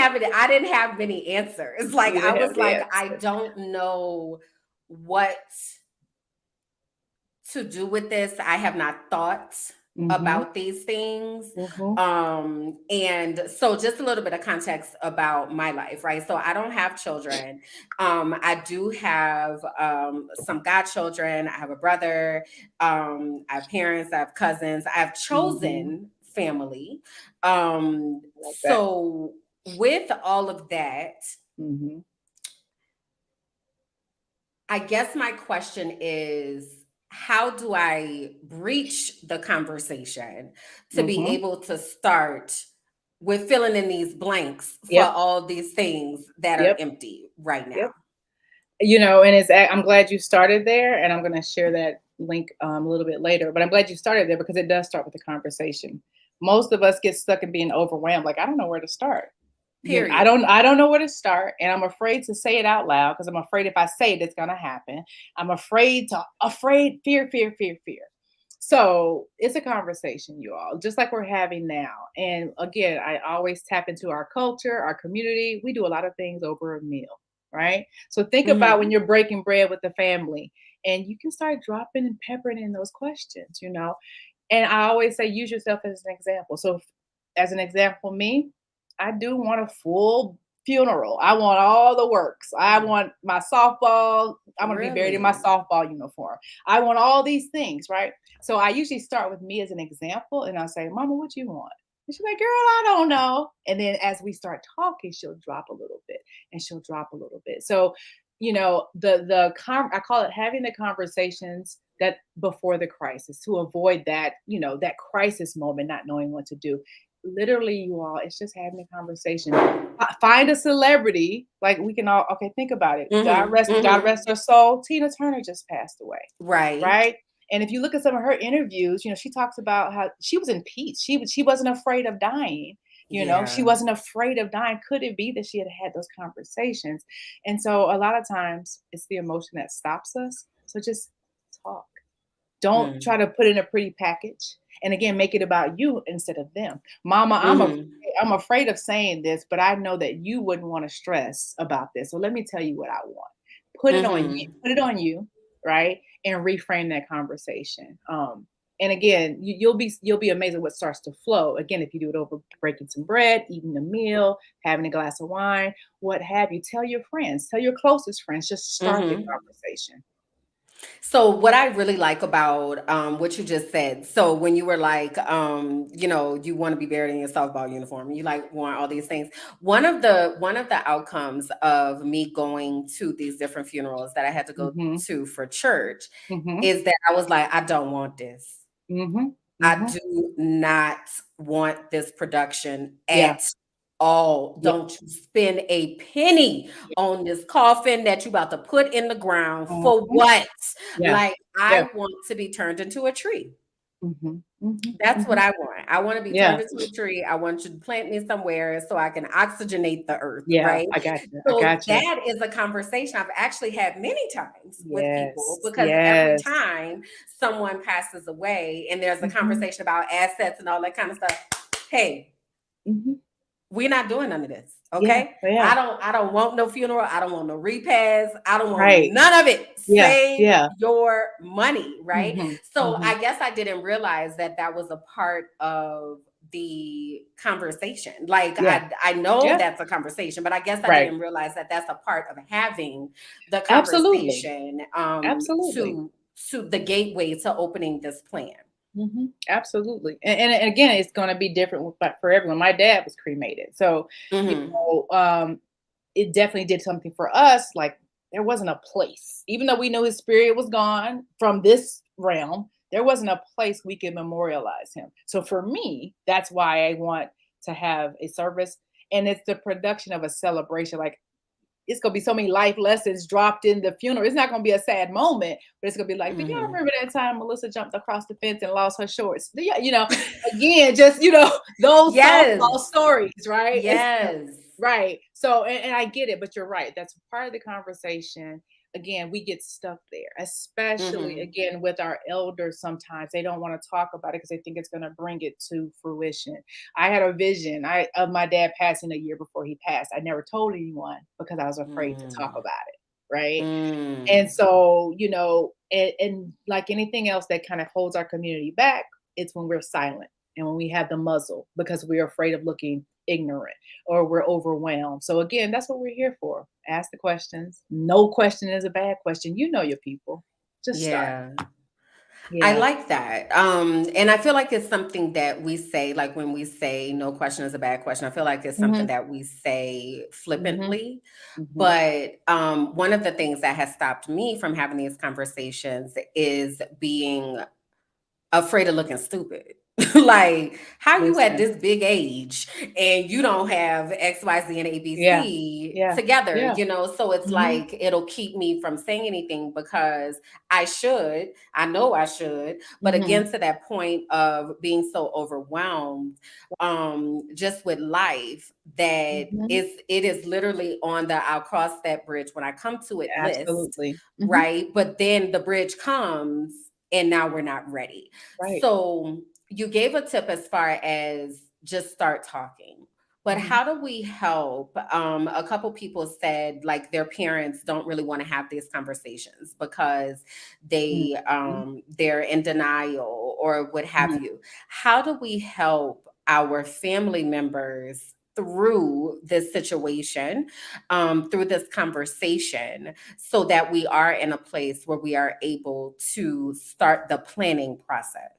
have many answers. Like you I didn't was have the like, I answer. don't know what to do with this. I have not thought Mm-hmm. about these things. Mm-hmm. And so just a little bit of context about my life, right? So I don't have children. I do have some godchildren. I have a brother. I have parents. I have cousins. I have Mm-hmm. chosen family. Like that. So with all of that, Mm-hmm. I guess my question is, how do I breach the conversation to be Mm-hmm. able to start with filling in these blanks for Yep. all these things that are Yep. empty right Yep. now? And I'm glad you started there, and I'm going to share that link a little bit later. But I'm glad you started there because it does start with the conversation. Most of us get stuck in being overwhelmed. Like, I don't know where to start. Period. I don't know where to start, and I'm afraid to say it out loud because I'm afraid if I say it, it's going to happen. I'm fear, fear, fear, fear. So it's a conversation, you all, just like we're having now. And again, I always tap into our culture, our community. We do a lot of things over a meal, right? So think about when Hmm. you're breaking bread with the family, and you can start dropping and peppering in those questions, And I always say, use yourself as an example. So, as an example, me, I do want a full funeral. I want all the works. I want my softball. I'm going to be buried in my Really? softball uniform. I want all these things, right? So I usually start with me as an example, and I'll say, Mama, what you want? And she's like, girl, I don't know. And then as we start talking, she'll drop a little bit, and she'll drop a little bit. So, I call it having the conversations that before the crisis to avoid that, that crisis moment, not knowing what to do. Literally, you all, it's just having a conversation. Find a celebrity, like we can all, okay, think about it. Hmm. God Hmm. rest her soul. Tina Turner just passed away, Right. right? And if you look at some of her interviews, she talks about how she was in peace. She wasn't afraid of dying. She Yeah. wasn't afraid of dying. Could it be that she had had those conversations? And so a lot of times it's the emotion that stops us. So just talk. Don't try Mm. to put in a pretty package. And again, make it about you instead of them. Mama, Hmm. I'm afraid of saying this, but I know that you wouldn't want to stress about this. So let me tell you what I want. Hmm. Put it on you, right? And reframe that conversation. And again, you'll be amazed at what starts to flow. Again, if you do it over breaking some bread, eating a meal, having a glass of wine, what have you. Tell your friends, tell your closest friends, just start the Hmm. conversation. So what I really like about what you just said, so when you were like, you want to be buried in your softball uniform, you like want all these things. One of the outcomes of me going to these different funerals that I had to go Mm-hmm. to for church Mm-hmm. is that I was like, I don't want this. Mm-hmm. I Mm-hmm. do not want this production Yeah. at all. Yeah. Don't you spend a penny on this coffin that you about to put in the ground for Mhm. what? Yeah. Like, Yeah. I want to be turned into a tree. Mhm. Mhm. That's what Mhm. I want. I want to be Yeah. turned into a tree. I want you to plant me somewhere so I can oxygenate the earth, Yeah. right? I got you. I So got you. that is a conversation I've actually had many times with people Yes. because every Yes. time someone passes away and there's a Mhm. conversation about assets and all that kind of stuff, hey, Mhm. we're not doing none of this. Yeah. Okay. Yeah. I don't want no funeral. I don't want no repast. I don't want Right. none of it. Yeah. Save Yeah. your money. Right. Mhm. So Mhm. I guess I didn't realize that that was a part of the conversation. Like Yeah. I know Yeah. that's a conversation, but I guess I Right. didn't realize that that's a part of having the Absolutely. conversation Absolutely. to the gateway to opening this plan. Absolutely. And again, it's going to be different for everyone. My dad was cremated, so you Hmm. it definitely did something for us. Like there wasn't a place, even though we knew his spirit was gone from this realm. There wasn't a place we could memorialize him. So for me, that's why I want to have a service, and it's the production of a celebration. Like it's gonna be so many life lessons dropped in the funeral. It's not gonna be a sad moment, but it's gonna be like, do y'all Hmm. remember that time Melissa jumped across the fence and lost her shorts? Again, just those softball Yes. stories, right? Yes. Right. So, and I get it, but you're right. That's part of the conversation. Again, we get stuck there, especially Hmm. again with our elders. Sometimes they don't want to talk about it because they think it's going to bring it to fruition. I had a vision of my dad passing a year before he passed. I never told anyone because I was afraid to talk Mm. about it. Right. And Mm. so, and like anything else that kind of holds our community back, it's when we're silent and when we have the muzzle because we're afraid of looking ignorant or we're overwhelmed. So again, that's what we're here for. Ask the questions. No question is a bad question. You know your people. Just start. Yeah. I Yeah. like that. And I feel like it's something that we say, like when we say no question is a bad question, I feel like it's something Mhm. that we say Mhm. flippantly. Mhm. But one of the things that has stopped me from having these conversations is being afraid of looking stupid. Like, how you at Listen. this big age and you don't have X, Y, Z, and Yeah. ABC Yeah. together, Yeah. So it's Mhm. like it'll keep me from saying anything because I know I should, but Mhm. again, to that point of being so overwhelmed, just with life, that Mhm. it is literally on the I'll cross that bridge when I come to it list, Absolutely. Mhm. right? But then the bridge comes and now we're not ready. Right. So you gave a tip as far as just start talking. But Mhm. how do we help? A couple people said like their parents don't really want to have these conversations because Mhm. they're in denial or what have Mhm. you. How do we help our family members through this situation, through this conversation, so that we are in a place where we are able to start the planning process?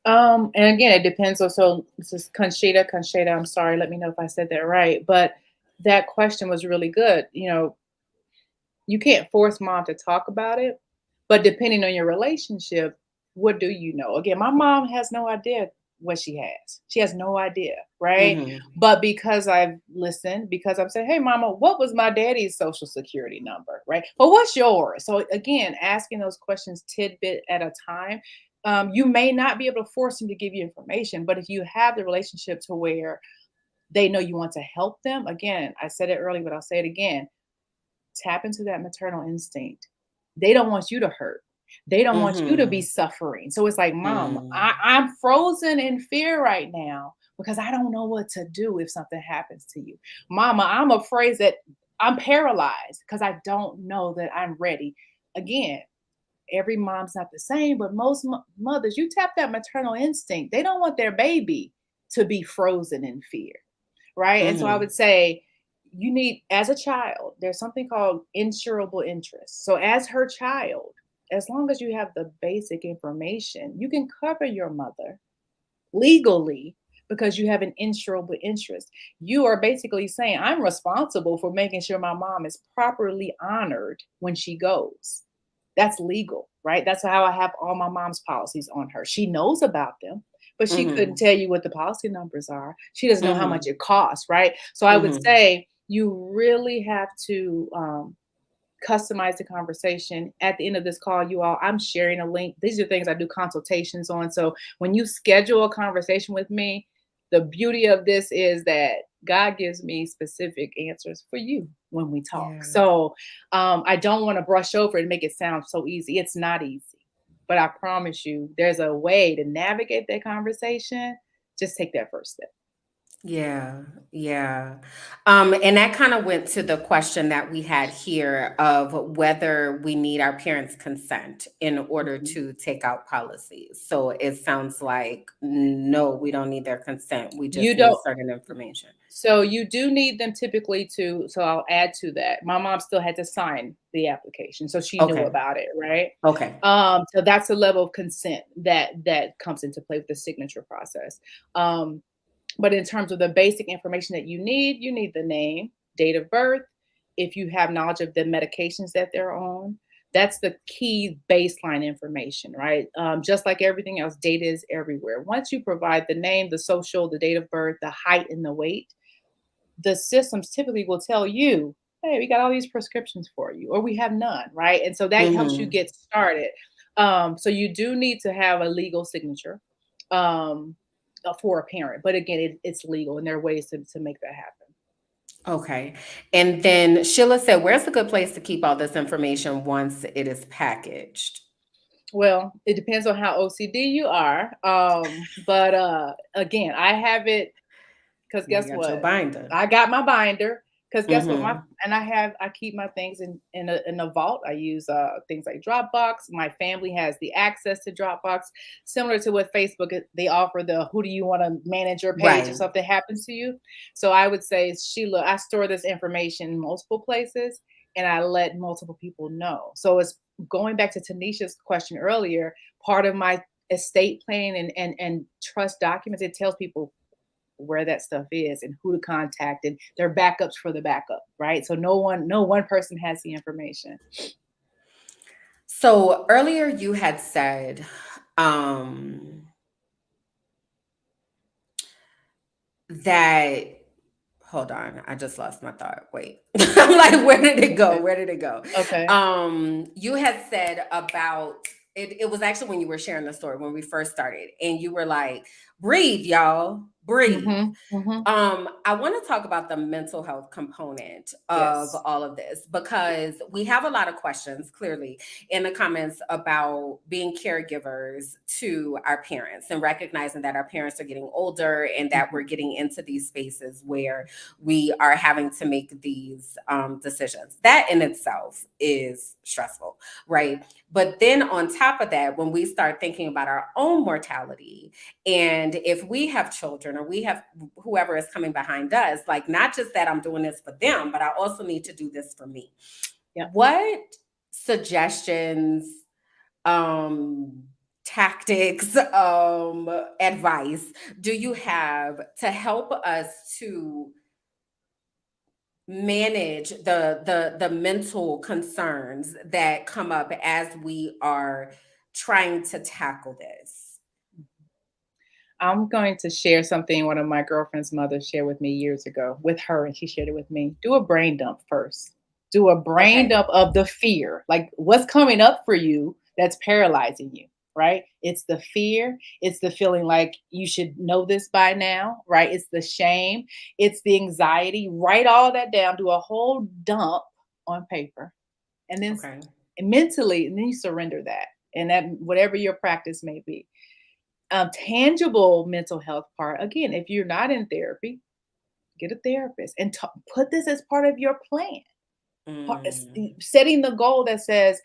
And again, it depends also this is Conchita, I'm sorry, let me know if I said that right. But that question was really good. You can't force mom to talk about it, but depending on your relationship, what do you know? Again, my mom has no idea what she has. She has no idea, right? Mhm. But because I've listened, because I'm saying, hey, mama, what was my daddy's social security number, right? But what's yours? So again, asking those questions tidbit at a time. You may not be able to force them to give you information, but if you have the relationship to where they know you want to help them, again, I said it earlier, but I'll say it again, tap into that maternal instinct. They don't want you to hurt. They don't want you to be Mhm. suffering. So it's like, mom, Mm. I'm frozen in fear right now because I don't know what to do if something happens to you. Mama, I'm afraid that I'm paralyzed because I don't know that I'm ready. Again, every mom's not the same, but most mothers, you tap that maternal instinct. They don't want their baby to be frozen in fear, right? And so I Mhm. would say you need, as a child, there's something called insurable interest. So as her child, As long as you have the basic information, you can cover your mother legally because you have an insurable interest. You are basically saying, I'm responsible for making sure my mom is properly honored when she goes. That's legal, right? That's how I have all my mom's policies on her. She knows about them, but she couldn't Mhm. tell you what the policy numbers are. She doesn't know how much Mhm. it costs, right? So I would Mhm. say you really have to customize the conversation. At the end of this call, you all, I'm sharing a link. These are things I do consultations on. So when you schedule a conversation with me, the beauty of this is that God gives me specific answers for you when we talk. Yeah. So I don't want to brush over and make it sound so easy. It's not easy. But I promise you, there's a way to navigate that conversation. Just take that first step. Yeah, yeah. And that kind of went to the question that we had here of whether we need our parents' consent in order Mhm. to take out policies. So it sounds like no, we don't need their consent. We You just need don't. certain information. So you do need them typically to, so I'll add to that. My mom still had to sign the application, so she knew Okay. about it, right? Okay. So that's a level of consent that comes into play with the signature process. Um, but in terms of the basic information that you need the name, date of birth, if you have knowledge of the medications that they're on. That's the key baseline information, right? Just like everything else, data is everywhere. Once you provide the name, the social, the date of birth, the height, and the weight, the systems typically will tell you, hey, we got all these prescriptions for you, or we have none, right? And so that helps you Hmm. get started. So you do need to have a legal signature um, for a parent. But again, it's legal, and there are ways to make that happen. Okay. And then Sheila said, where's a good place to keep all this information once it is packaged? Well, it depends on how OCD you are. But again, I have it. Because You guess got your what? binder. I got my binder. Because guess what? Hmm. I keep my things in a vault. I use things like Dropbox. My family has the access to Dropbox, similar to what Facebook they offer. The who do you want to manage your page if Right. something happens to you? So I would say, Sheila, I store this information in multiple places, and I let multiple people know. So it's going back to Tanisha's question earlier. Part of my estate planning and trust documents, it tells people where that stuff is and who to contact and their backups for the backup, right? So no one person has the information. So earlier you had said um that hold on, I just lost my thought. Wait. I'm like, where did it go? Okay. Where did it go? Okay. You had said about it was actually when you were sharing the story when we first started, and you were like, breathe, y'all, breathe. Mhm. Mhm. I want to talk about the mental health component of Yes. all of this because we have a lot of questions clearly in the comments about being caregivers to our parents and recognizing that our parents are getting older and that we're Mhm. getting into these spaces where we are having to make these decisions. That in itself is stressful, right? But then on top of that, when we start thinking about our own mortality, and if we have children or we have whoever is coming behind us, like not just that I'm doing this for them, but I also need to do this for me. Yep. What suggestions, um, tactics, advice do you have to help us to manage the mental concerns that come up as we are trying to tackle this? I'm going to share something one of my girlfriend's mothers shared with me years ago with her, and she shared it with me. Do a brain dump first. Do a brain Okay. dump of the fear, like what's coming up for you that's paralyzing you, right? It's the fear. It's the feeling like you should know this by now, right? It's the shame. It's the anxiety. Write all that down. Do a whole dump on paper, and then Okay. mentally, and then you surrender that, and that whatever your practice may be tangible mental health part, again, if you're not in therapy, get a therapist and put this as part of your plan. Mm. Setting the goal that says,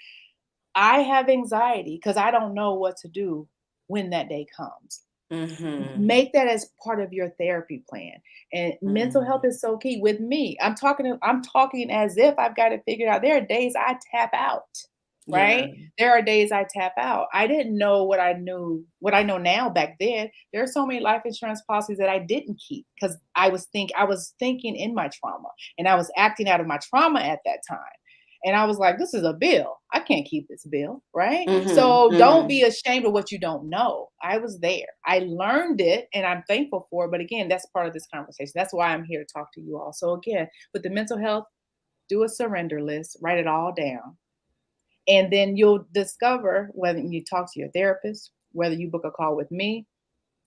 I have anxiety because I don't know what to do when that day comes. Mhm. Make that as part of your therapy plan. And mental health Mm. is so key with me. I'm talking as if I've got it figured out. There are days I tap out. Yeah. right? There are days I tap out. I didn't know what I know now back then. There are so many life insurance policies that I didn't keep because I was thinking in my trauma and I was acting out of my trauma at that time. And I was like, this is a bill. I can't keep this bill, right? Mm-hmm. So don't Mm-hmm. be ashamed of what you don't know. I was there. I learned it and I'm thankful for it. But again, that's part of this conversation. That's why I'm here to talk to you all. So again, with the mental health, do a surrender list, write it all down. And then you'll discover whether you talk to your therapist, whether you book a call with me,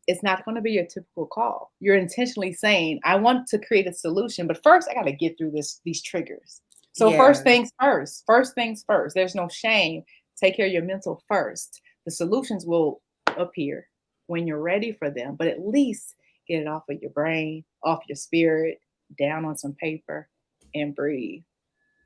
it's not going to be your typical call. You're intentionally saying, I want to create a solution, but first I got to get through these triggers. So Yeah. first things first. There's no shame. Take care of your mental first. The solutions will appear when you're ready for them, but at least get it off of your brain, off your spirit, down on some paper and breathe.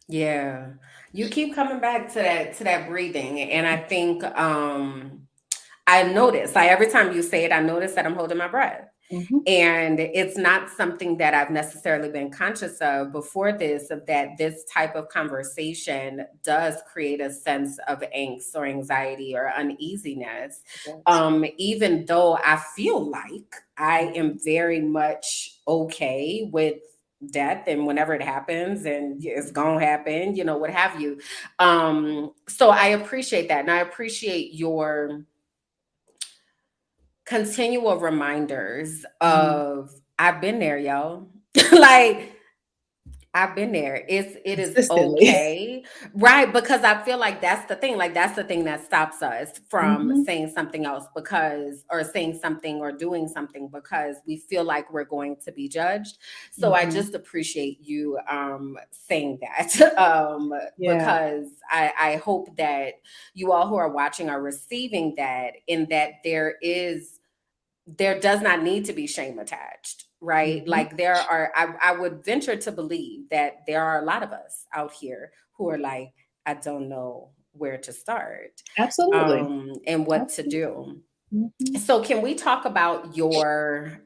Yeah. You keep coming back to that breathing. And I think I notice, like every time you say it, I notice that I'm holding my breath. Mhm. And it's not something that I've necessarily been conscious of before this, of that this type of conversation does create a sense of angst or anxiety or uneasiness. Yes. Even though I feel like I am very much okay with death and whenever it happens and it's gonna happen, what have you. So I appreciate that. And I appreciate your continual reminders Mhm. of I've been there, y'all. Like I've been there. It is Consistently. okay. Right. Because I feel like that's the thing. Like that's the thing that stops us from Mhm. saying something else because or saying something or doing something because we feel like we're going to be judged. So I Mhm. just appreciate you saying that. Yeah. Because I hope that you all who are watching are receiving that in that there does not need to be shame attached, right? Mhm. Like there are, I would venture to believe that there are a lot of us out here who are like, I don't know where to start, Absolutely. and what to Absolutely. do. Mhm. So can we talk about your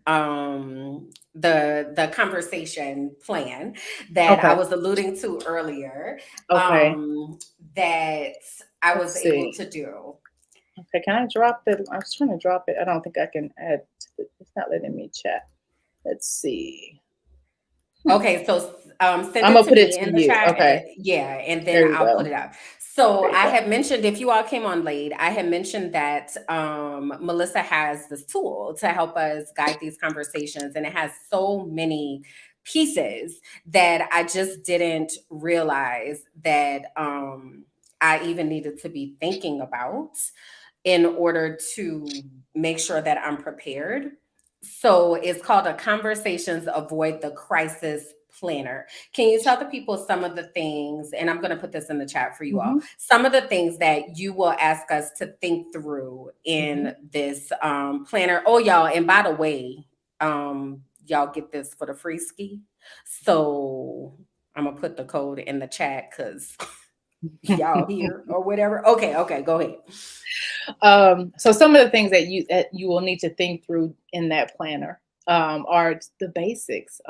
the conversation plan that I Okay. was alluding to earlier, Okay. that I was Let's able see. to do? Okay, can I drop it? I was trying to drop it. I don't think I can add to it. It's not letting me chat. Let's see. Hmm. Okay, so send I'm it gonna to put it me to in the you. chat. Okay. Yeah, and then There you I'll put go. it up. So There you I go. had mentioned, if you all came on late, I had mentioned that Melissa has this tool to help us guide these conversations, and it has so many pieces that I just didn't realize that I even needed to be thinking about in order to make sure that I'm prepared. So it's called a Conversations Avoid the Crisis Planner. Can you tell the people some of the things, and I'm going to put this in the chat for you all, Mhm. some of the things that you will ask us to think through Mhm. in this planner? Oh, y'all, and by the way, y'all get this for the free ski. So I'm going to put the code in the chat because y'all here or whatever. Okay, okay, go ahead. So some of the things that you will need to think through in that planner are the basics.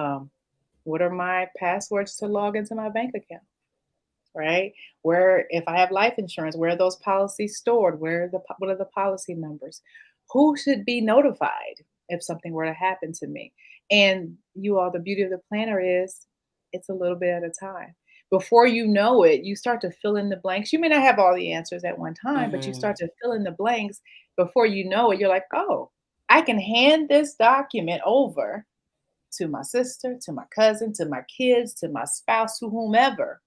What are my passwords to log into my bank account? Right? Where if I have life insurance, where are those policies stored? What are the policy numbers? Who should be notified if something were to happen to me? And you all, the beauty of the planner is it's a little bit at a time. Before you know it, you start to fill in the blanks. You may not have all the answers at one time, but you Hmm. start to fill in the blanks. Before you know it, you're like, oh, I can hand this document over to my sister, to my cousin, to my kids, to my spouse, to whomever,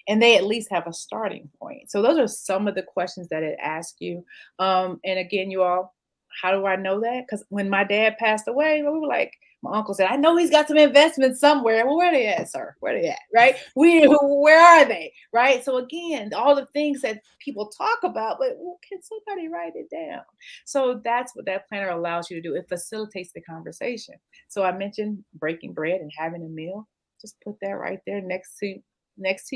and they at least have a starting point. So those are some of the questions that it asks you. And again, you all, how do I know that? Because when my dad passed away, we were like, my uncle said, I know he's got some investments somewhere. Well, where they at, sir? Where they at? Right? Where are they? Right? So again, all the things that people talk about, but well, can somebody write it down? So that's what that planner allows you to do. It facilitates the conversation. So I mentioned breaking bread and having a meal. Just put that right there next to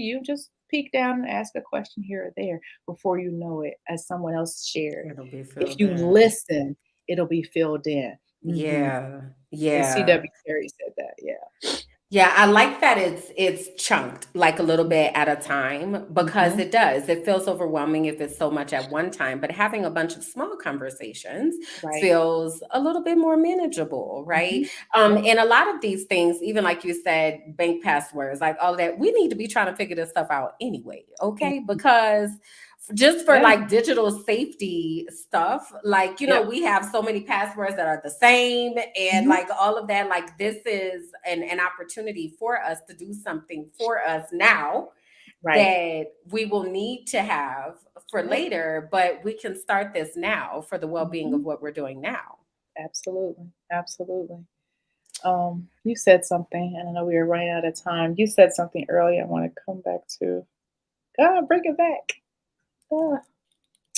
you. Just peek down and ask a question here or there. Before you know it, as someone else shared, It'll be if filled you in. listen, it'll be filled in. Hmm. Yeah, And yeah. CW Terry said that. Yeah. Yeah, I like that it's chunked like a little bit at a time because Mhm. it does. It feels overwhelming if it's so much at one time, but having a bunch of small conversations Right. feels a little bit more manageable, right? Mhm. Yep. And a lot of these things, even like you said, bank passwords, like all that, we need to be trying to figure this stuff out anyway, okay? Mhm. Because just for Yeah. like digital safety stuff, like, Yep. we have so many passwords that are the same and Mhm. like all of that. Like, this is an opportunity for us to do something for us now Right. that we will need to have for Yep. later, but we can start this now for the well being of Mhm. what we're doing now. Absolutely. Absolutely. You said something, and I know we were running out of time. You said something earlier I want to come back to. God, bring it back. Ah,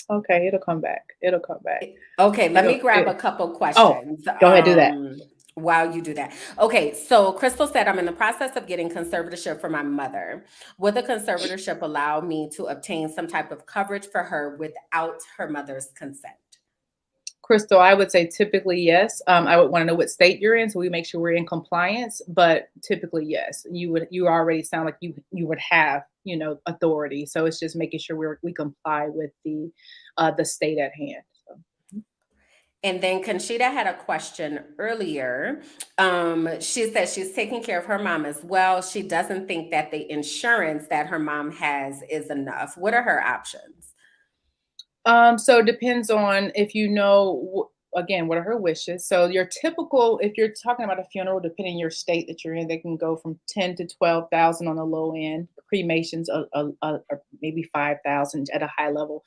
okay, it'll come back. It'll come back. Okay, let It'll me grab it a couple Oh, questions go ahead, do that. while you do that. Okay, so Crystal said, I'm in the process of getting conservatorship for my mother. Would the conservatorship allow me to obtain some type of coverage for her without her mother's consent? Crystal, I would say typically yes. I would want to know what state you're in, so we make sure we're in compliance. But typically, yes, you already sound like you would have authority. So it's just making sure we comply with the state at hand. So, And then Conchita had a question earlier. She says she's taking care of her mom as well. She doesn't think that the insurance that her mom has is enough. What are her options? so it depends on if again, what are her wishes. So your typical, if you're talking about a funeral, depending on your state that you're in, they can go from 10 to 12,000 on the low end. Cremations, or maybe 5,000 at a high level.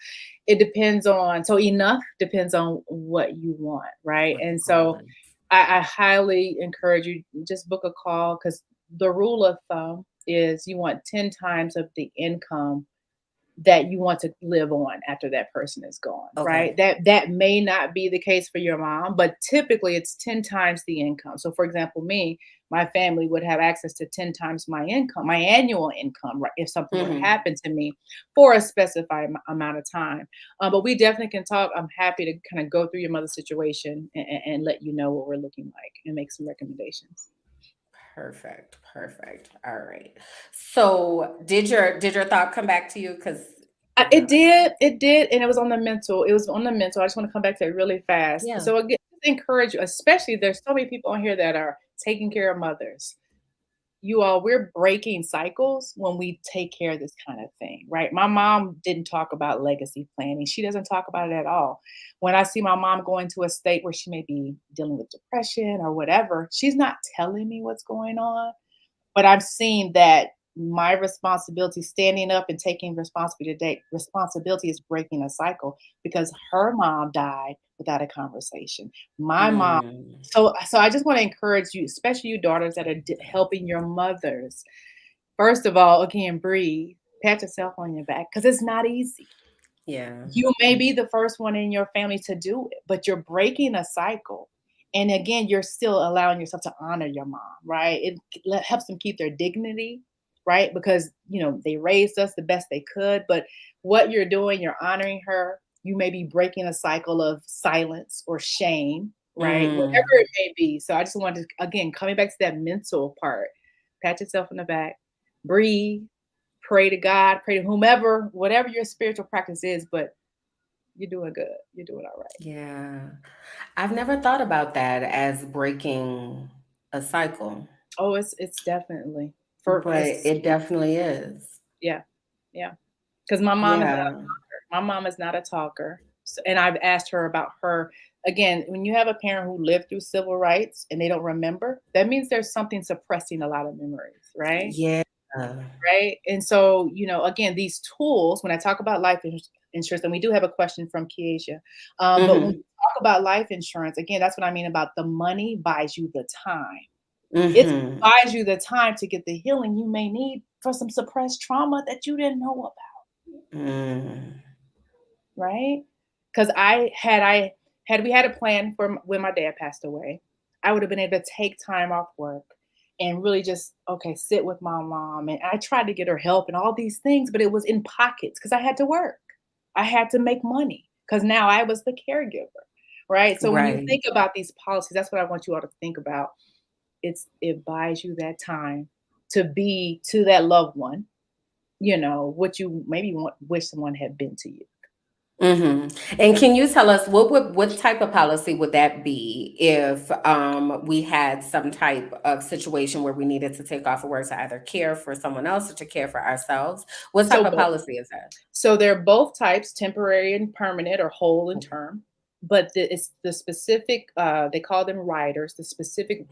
It depends on, so enough depends on what you want, right? Of And so course. I highly encourage you, just book a call, because the rule of thumb is you want 10 times of the income that you want to live on after that person is gone, right? Okay. That may not be the case for your mom, but typically it's 10 times the income. So for example, me, my family would have access to 10 times my income, my annual income, right, if something were to Hmm. happen to me for a specified amount of time. But we definitely can talk. I'm happy to kind of go through your mother's situation and let you know what we're looking like and make some recommendations. Perfect. Perfect. All right. So did your thought come back to you? Because It did, and it was on the mental. It was on the mental. I just want to come back to it really fast. yeah. So again, just encourage you, especially there's so many people on here that are taking care of mothers. You all, we're breaking cycles when we take care of this kind of thing, right? My mom didn't talk about legacy planning. She doesn't talk about it at all. When I see my mom going to a state where she may be dealing with depression or whatever, she's not telling me what's going on, but I've seen that my responsibility, standing up and taking responsibility is breaking a cycle, because her mom died without a conversation. My mom. Mm. So I just want to encourage you, especially you daughters that are helping your mothers. First of all, again, breathe, pat yourself on your back, because it's not easy. Yeah. You may be the first one in your family to do it, but you're breaking a cycle. And again, you're still allowing yourself to honor your mom, right? It helps them keep their dignity, right? Because, they raised us the best they could, but what you're doing, you're honoring her. You may be breaking a cycle of silence or shame, right? Mm. Whatever it may be. So I just wanted to, again, coming back to that mental part, pat yourself on the back, breathe, pray to God, pray to whomever, whatever your spiritual practice is, but you're doing good. You're doing all right. Yeah. I've never thought about that as breaking a cycle, Oh, it's definitely for but it's it definitely is. yeah, yeah. Because my mom is not a Yeah. talker. My mom is not a talker. And I've asked her about her. Again, when you have a parent who lived through civil rights and they don't remember, that means there's something suppressing a lot of memories, right? Yeah. Right. And so, again, these tools, when I talk about insurance, and we do have a question from Keisha, but when we Mhm. talk about life insurance, again, that's what I mean about the money buys you the time. It Mhm. buys you the time to get the healing you may need for some suppressed trauma that you didn't know about, Mm. right? Because had we had a plan for when my dad passed away, I would have been able to take time off work and really just sit with my mom. And I tried to get her help and all these things, but it was in pockets because I had to work. I had to make money because now I was the caregiver, right? So when you Right. think about these policies, that's what I want you all to think about. it buys you that time to be to that loved one, what you maybe wish someone had been to you. And can you tell us what type of policy would that be if we had some type of situation where we needed to take off of work to either care for someone else or to care for ourselves? What type So of both. policy is that? So they're both types, temporary and permanent or whole and term. But it's the specific, they call them riders, the specific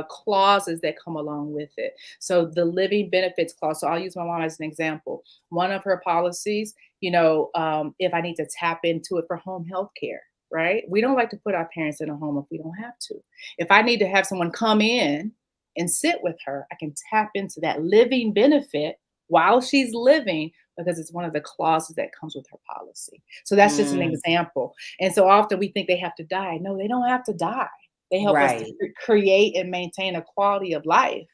clauses that come along with it. So the living benefits clause. So I'll use my mom as an example. One of her policies, if I need to tap into it for home health care, right? We don't like to put our parents in a home if we don't have to. If I need to have someone come in and sit with her, I can tap into that living benefit while she's living because it's one of the clauses that comes with her policy. So that's just an Mm, example. And so often we think they have to die. No, they don't have to die. They help us to right. create and maintain a quality of life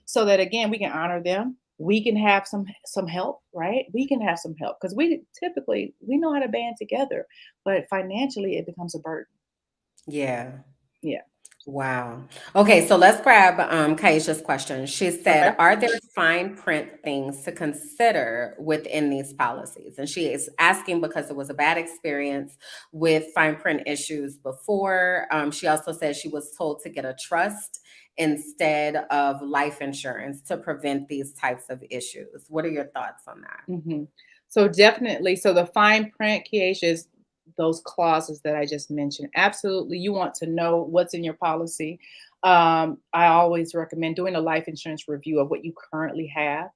so that again we can honor them. We can have some help, right? We can have some help because we typically we know how to band together, but financially it becomes a burden. Yeah. Yeah. Wow. Okay, so let's grab Kaisha's question. She Okay. said, "Are there fine print things to consider within these policies?" And she is asking because it was a bad experience with fine print issues before. She also said she was told to get a trust instead of life insurance to prevent these types of issues. What are your thoughts on that? Mhm. So definitely, so the fine print, Kiesha, is those clauses that I just mentioned. Absolutely, you want to know what's in your policy. I always recommend doing a life insurance review of what you currently have.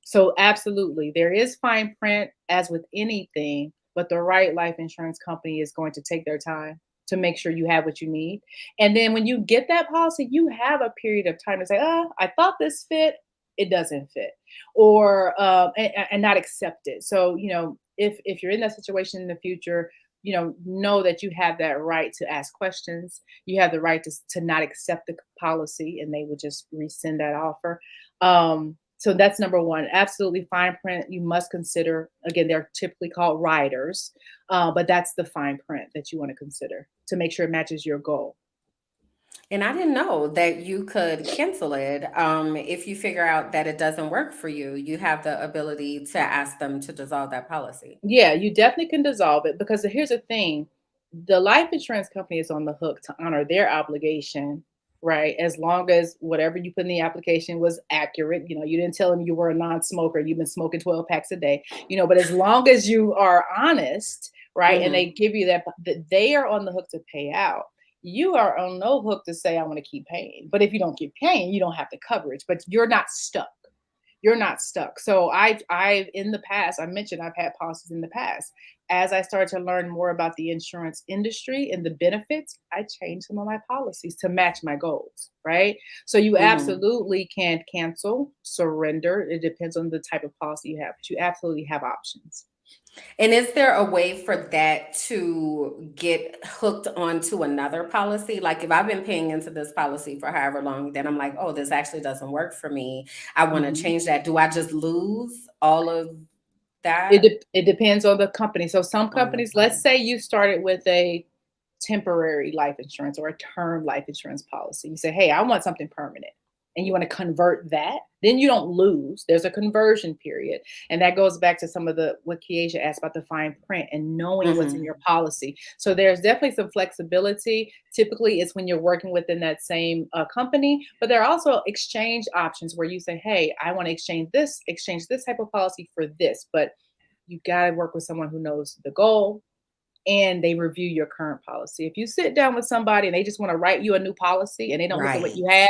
So absolutely, there is fine print as with anything, but the right life insurance company is going to take their time to make sure you have what you need. And then when you get that policy, you have a period of time to say, I thought this fit, it doesn't fit or and not accept it. So if you're in that situation in the future, know that you have that right to ask questions. You have the right to not accept the policy, and they will just rescind that offer. So that's number one. Absolutely fine print. You must consider. Again, they're typically called riders, but that's the fine print that you want to consider to make sure it matches your goal. And I didn't know that you could cancel it if you figure out that it doesn't work for you. You have the ability to ask them to dissolve that policy. Yeah, you definitely can dissolve it because here's the thing, the life insurance company is on the hook to honor their obligation, right? As long as whatever you put in the application was accurate. You didn't tell them you were a non-smoker, you've been smoking 12 packs a day, but as long as you are honest, right? And they Hmm. give you that they are on the hook to pay out. You are on no hook to say, I want to keep paying. But if you don't keep paying, you don't have the coverage, but you're not stuck. So I've in the past, I mentioned I've had policies in the past. As I started to learn more about the insurance industry and the benefits, I changed some of my policies to match my goals, right? So you Hmm. absolutely can cancel, surrender. It depends on the type of policy you have, but you absolutely have options. And is there a way for that to get hooked onto another policy? Like if I've been paying into this policy for however long, then I'm like, oh, this actually doesn't work for me. I want to Mhm. change that. Do I just lose all of It that dep it depends on the company. So some on the companies, let's company? say you started with a temporary life insurance or a term life insurance policy. You say, "Hey, I want something permanent." And you want to convert that, then you don't lose. There's a conversion period. And that goes back to some of the what Kiesha asked about the fine print and knowing what's in Hmm. your policy. So there's definitely some flexibility. Typically, it's when you're working within that same company, but there are also exchange options where you say, "Hey, I want to exchange this type of policy for this." But you got to work with someone who knows the goal and they review your current policy. If you sit down with somebody and they just want to write you a new policy and they don't look at what Right. you have,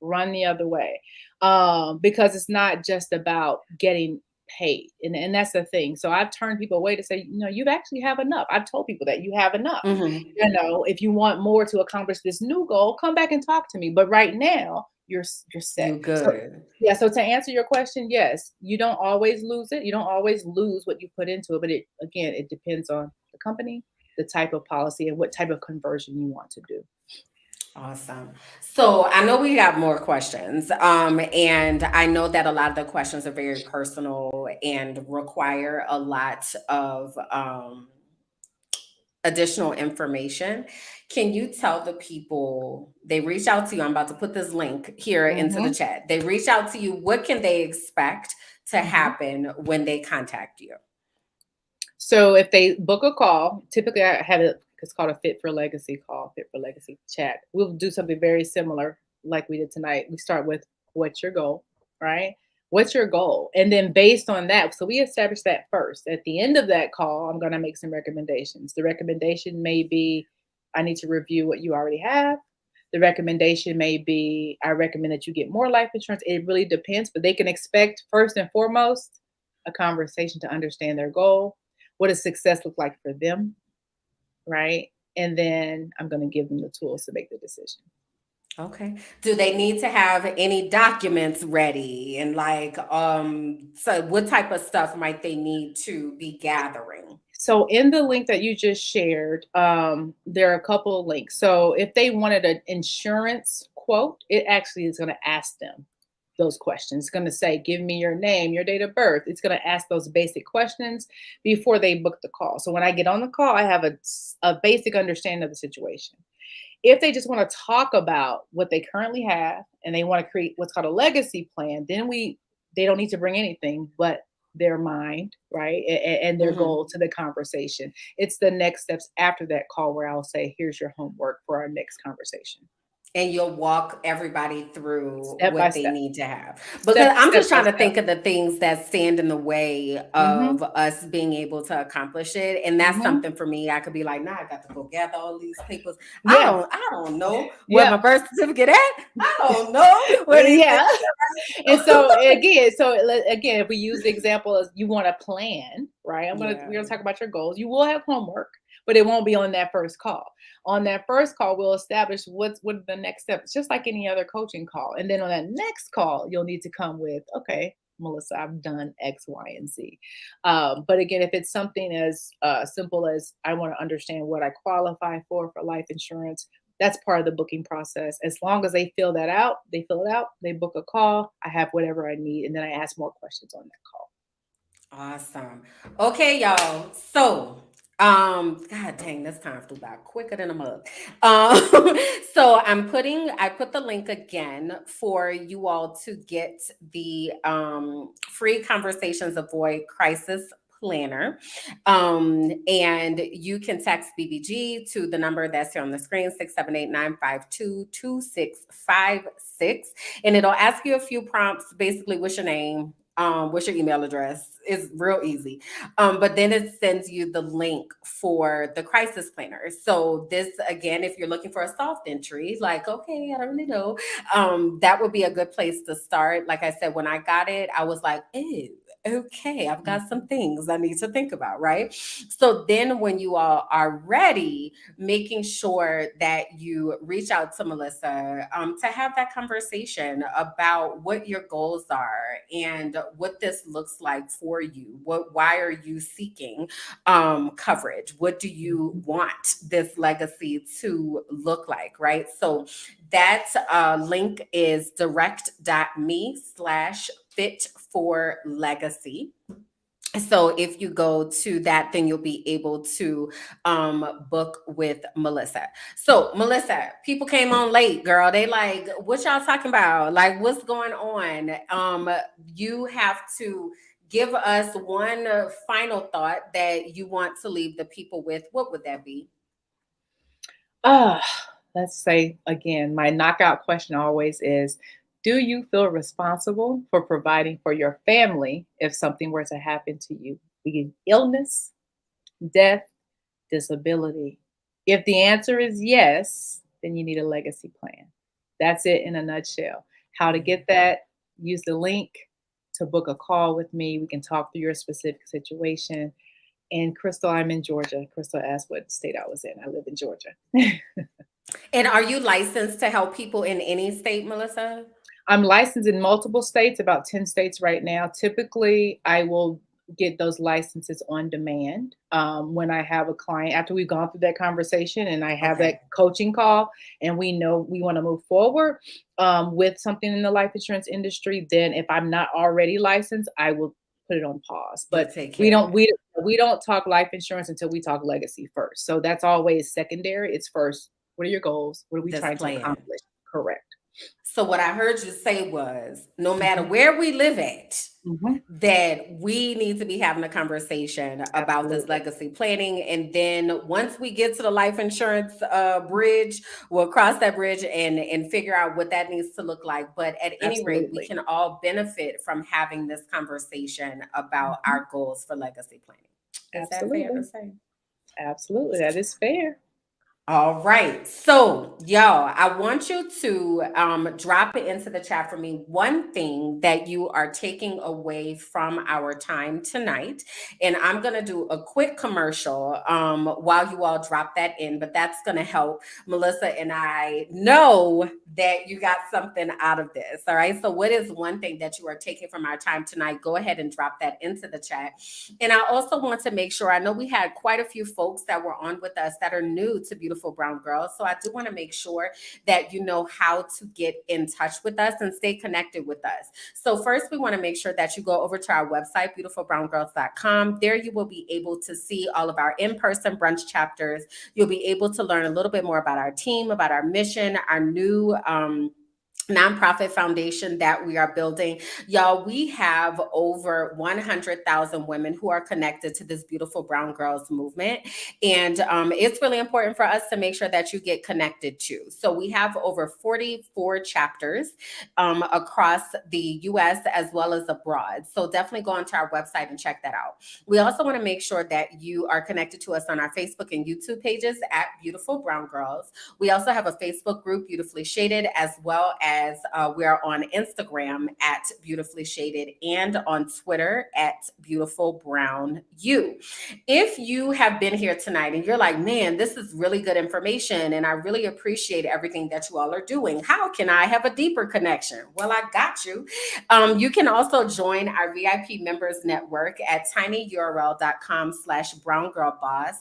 run the other way. Because it's not just about getting paid. And that's the thing. So I've turned people away to say, you've actually have enough. I've told people that you have enough. Hmm. If you want more to accomplish this new goal, come back and talk to me. But right now, you're set. You So good. yeah, so to answer your question, yes, you don't always lose it. You don't always lose what you put into it, but it depends on the company, the type of policy, and what type of conversion you want to do. Awesome. So I know we got more questions, and I know that a lot of the questions are very personal and require a lot of additional information, can you tell the people they reach out to you? I'm about to put this link here into the Mm-hmm. chat. They reach out to you. What can they expect to Mm-hmm. happen when they contact you? So if they book a call, typically I have it, it's called a Fit for Legacy call, Fit for Legacy chat. We'll do something very similar like we did tonight. We start with what's your goal, right? What's your goal? And then based on that, so we establish that first. At the end of that call, I'm going to make some recommendations. The recommendation may be I need to review what you already have. The recommendation may be I recommend that you get more life insurance. It really depends, but they can expect first and foremost a conversation to understand their goal. What does success look like for them, right? And then I'm going to give them the tools to make the decision. Okay. Do they need to have any documents ready? And like, so what type of stuff might they need to be gathering? So in the link that you just shared, there are a couple of links. So if they wanted an insurance quote, it actually is going to ask them those questions. It's going to say, give me your name, your date of birth. It's going to ask those basic questions before they book the call. So when I get on the call, I have a basic understanding of the situation. If they just want to talk about what they currently have and they want to create what's called a legacy plan, then they don't need to bring anything but their mind, right? And their Hmm. goal to the conversation. It's the next steps after that call where I'll say, here's your homework for our next conversation. And you'll walk everybody through Step by what they step. need to have. Because I'm Step just by trying to step. think of the things that stand in the way Hmm. of us being able to accomplish it. And that's Hmm. something for me. I could be like, nah, I got to go gather all these papers. Yeah. I don't know where Yeah. my birth certificate at. I don't know where these things Yeah. And are. so again, again, if we use the example as you want to plan, right? Yeah. We're gonna talk about your goals. You will have homework, but it won't be on that first call. On that first call, we'll establish what are the next steps, just like any other coaching call. And then on that next call, you'll need to come with, okay, Melissa, I've done X, Y, and Z. But again, if it's something as simple as I want to understand what I qualify for life insurance, that's part of the booking process. As long as they fill that out, they fill it out, they book a call, I have whatever I need, and then I ask more questions on that call. Awesome. Okay, y'all. So, God dang, this time flew by quicker than a mug. So I put the link again for you all to get the free Conversations Avoid Crisis Planner. And you can text BBG to the number that's here on the screen, 678-952-2656. And it'll ask you a few prompts, basically, what's your name? What's your email address? It's real easy. But then it sends you the link for the crisis planner. So this again, if you're looking for a soft entry, like, okay, I don't really know, that would be a good place to start. Like I said, when I got it, I was like, ew, okay, I've got some Mhm. things I need to think about, right? So then when you all are ready, making sure that you reach out to Melissa to have that conversation about what your goals are and what this looks like for you. Why are you seeking coverage? What do you Mhm. want this legacy to look like, right? So that link is direct.me/fit for legacy. So if you go to that, then you'll be able to book with Melissa. So Melissa, people came on late, girl. They like, what y'all talking about? Like, what's going on? You have to give us one final thought that you want to leave the people with. What would that be? Ah, let's say again, my knockout question always is, do you feel responsible for providing for your family if something were to happen to you? Be it illness, death, disability. If the answer is yes, then you need a legacy plan. That's it in a nutshell. How to get that, use the link to book a call with me. We can talk through your specific situation. And Crystal, I'm in Georgia. Crystal asked what state I was in. I live in Georgia. And are you licensed to help people in any state, Melissa? I'm licensed in multiple states, about 10 states right now. Typically, I will get those licenses on demand when I have a client after we've gone through that conversation and I have Okay. that coaching call and we know we want to move forward with something in the life insurance industry. Then if I'm not already licensed, I will put it on pause. You'll But take we care of don't it. we We don't talk life insurance until we talk legacy first. So that's always secondary. It's first, what are your goals? What are we This trying to plan. accomplish? Correct. So what I heard you say was, no matter Mhm. where we live at, Mhm. that we need to be having a conversation about this Absolutely. legacy planning. And then once we get to the life insurance bridge, we'll cross that bridge and figure out what that needs to look like. But at any rate, we Absolutely. can all benefit from having this conversation about Mhm. our goals for legacy planning. Is that fair to Absolutely. say? Absolutely. That is fair. All right. So, y'all, I want you to drop it into the chat for me. One thing that you are taking away from our time tonight. And I'm going to do a quick commercial while you all drop that in, but that's going to help Melissa and I know that you got something out of this. All right. So, what is one thing that you are taking from our time tonight? Go ahead and drop that into the chat. And I also want to make sure, I know we had quite a few folks that were on with us that are new to Beautiful Brown Girls. So I do want to make sure that you know how to get in touch with us and stay connected with us. So first, we want to make sure that you go over to our website, beautifulbrowngirls.com. There you will be able to see all of our in-person brunch chapters. You'll be able to learn a little bit more about our team, about our mission, our new nonprofit foundation that we are building. Y'all, we have over 100,000 women who are connected to this Beautiful Brown Girls movement. And it's really important for us to make sure that you get connected to. So we have over 44 chapters across the US as well as abroad. So definitely go onto our website and check that out. We also want to make sure that you are connected to us on our Facebook and YouTube pages at Beautiful Brown Girls. We also have a Facebook group, Beautifully Shaded, as well as we are on Instagram at Beautifully Shaded and on Twitter at Beautiful Brown U. If you have been here tonight and you're like, man, this is really good information and I really appreciate everything that you all are doing, how can I have a deeper connection? Well, I got you. You can also join our VIP members network at tinyurl.com/browngirlboss.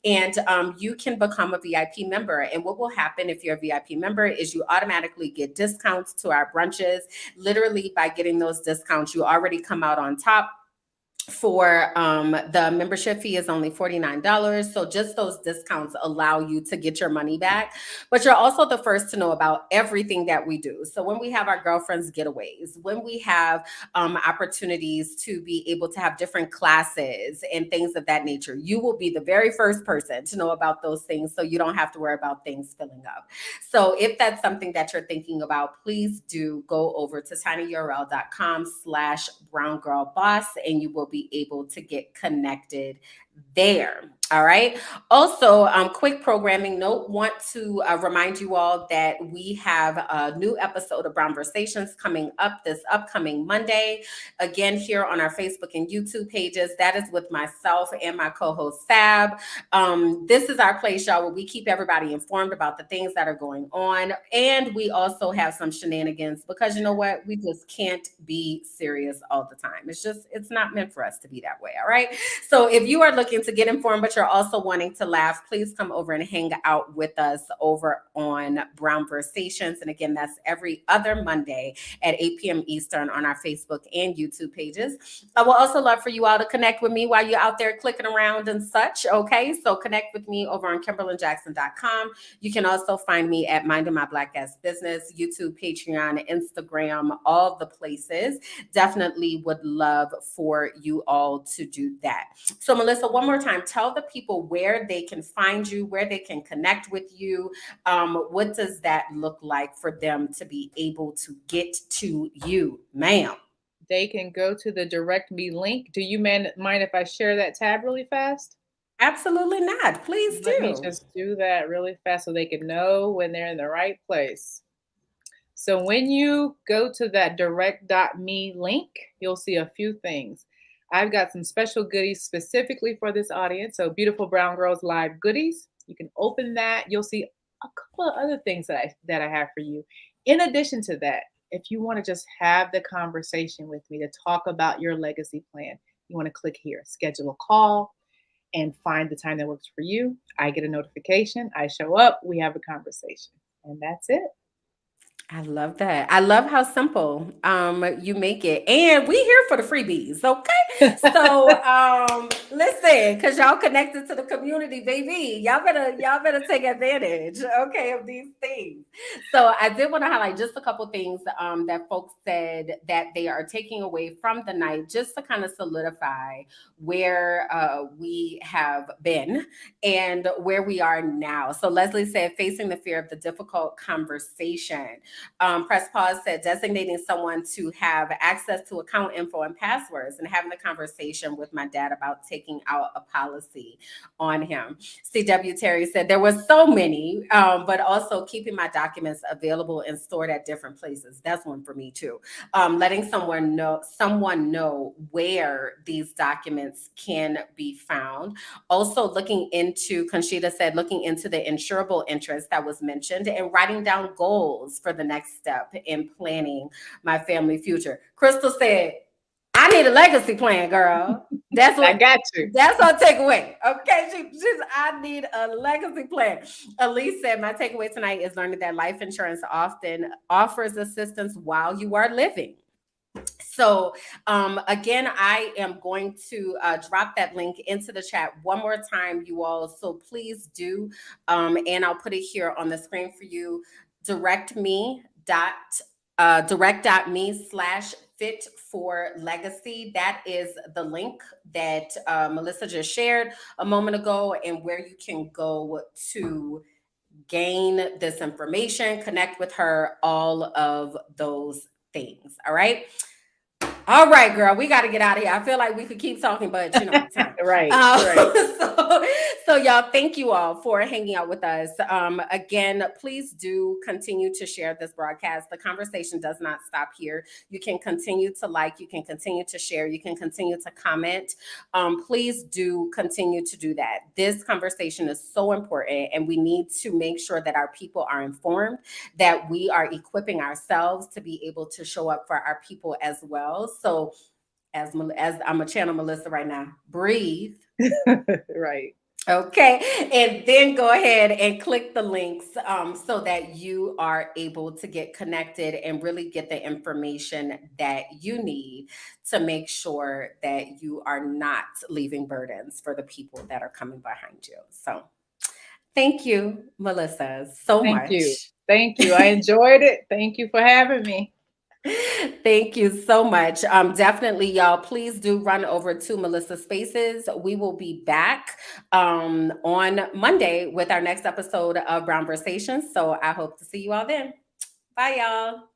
And you can become a VIP member. And what will happen if you're a VIP member is you automatically get discounts to our brunches. Literally, by getting those discounts, you already come out on top. For the membership fee is only $49. So just those discounts allow you to get your money back. But you're also the first to know about everything that we do. So when we have our girlfriends getaways, when we have opportunities to be able to have different classes and things of that nature, you will be the very first person to know about those things. So you don't have to worry about things filling up. So if that's something that you're thinking about, please do go over to tinyurl.com/browngirlboss and you will be able to get connected there. All right. Also, quick programming note, want to remind you all that we have a new episode of Brown Conversations coming up this upcoming Monday. Again, here on our Facebook and YouTube pages. That is with myself and my co-host Sab. This is our place, y'all, where we keep everybody informed about the things that are going on. And we also have some shenanigans because you know what? We just can't be serious all the time. It's not meant for us to be that way. All right. So if you are looking to get informed, but you're also wanting to laugh, please come over and hang out with us over on Brown Conversations. And again, that's every other Monday at 8 p.m. Eastern on our Facebook and YouTube pages. I will also love for you all to connect with me while you're out there clicking around and such. Okay. So connect with me over on KimberlyJackson.com. You can also find me at Minding My Black Ass Business, YouTube, Patreon, Instagram, all the places. Definitely would love for you all to do that. So, Melissa, one more time, tell the people where they can find you, where they can connect with you. What does that look like for them to be able to get to you, ma'am? They can go to the direct me link. Do you mind if I share that tab really fast? Absolutely not. Please Let me do. just do that really fast so they can know when they're in the right place. So when you go to that direct.me link, you'll see a few things. I've got some special goodies specifically for this audience. So Beautiful Brown Girls Live goodies. You can open that. You'll see a couple of other things that I have for you. In addition to that, if you want to just have the conversation with me to talk about your legacy plan, you want to click here, schedule a call and find the time that works for you. I get a notification, I show up, we have a conversation. And that's it. I love that. I love how simple you make it. And we here for the freebies, okay? So listen, because y'all connected to the community, baby. Y'all better take advantage, okay, of these things. So I did want to highlight just a couple things that folks said that they are taking away from the night, just to kind of solidify where we have been and where we are now. So Leslie said, facing the fear of the difficult conversation. Press Pause said, designating someone to have access to account info and passwords and having a conversation with my dad about taking out a policy on him. CW Terry said, there were so many, but also keeping my documents available and stored at different places. That's one for me too. Letting someone know where these documents can be found. Also looking into, Conchita said, looking into the insurable interest that was mentioned and writing down goals for the next step in planning my family future. Crystal said, I need a legacy plan, girl. That's I what got you. that's our takeaway. Okay. She's I need a legacy plan. Elise said, my takeaway tonight is learning that life insurance often offers assistance while you are living. So again, I am going to drop that link into the chat one more time, you all. So please do, and I'll put it here on the screen for you. Direct.me/fit for legacy. That is the link that Melissa just shared a moment ago, and where you can go to gain this information, connect with her, all of those things. All right. All right, girl, we got to get out of here. I feel like we could keep talking, but time. Right, right. So y'all, thank you all for hanging out with us. Again, please do continue to share this broadcast. The conversation does not stop here. You can continue to like, you can continue to share, you can continue to comment. Please do continue to do that. This conversation is so important, and we need to make sure that our people are informed, that we are equipping ourselves to be able to show up for our people as well. So as I'm a channel Melissa right now, breathe. Right. Okay, and then go ahead and click the links so that you are able to get connected and really get the information that you need to make sure that you are not leaving burdens for the people that are coming behind you. So thank you, Melissa, so Thank you. much. Thank you. I enjoyed it. Thank you for having me. Thank you so much. Definitely, y'all, please do run over to Melissa Spaces. We will be back on Monday with our next episode of Brown Conversations. So I hope to see you all then. Bye, y'all.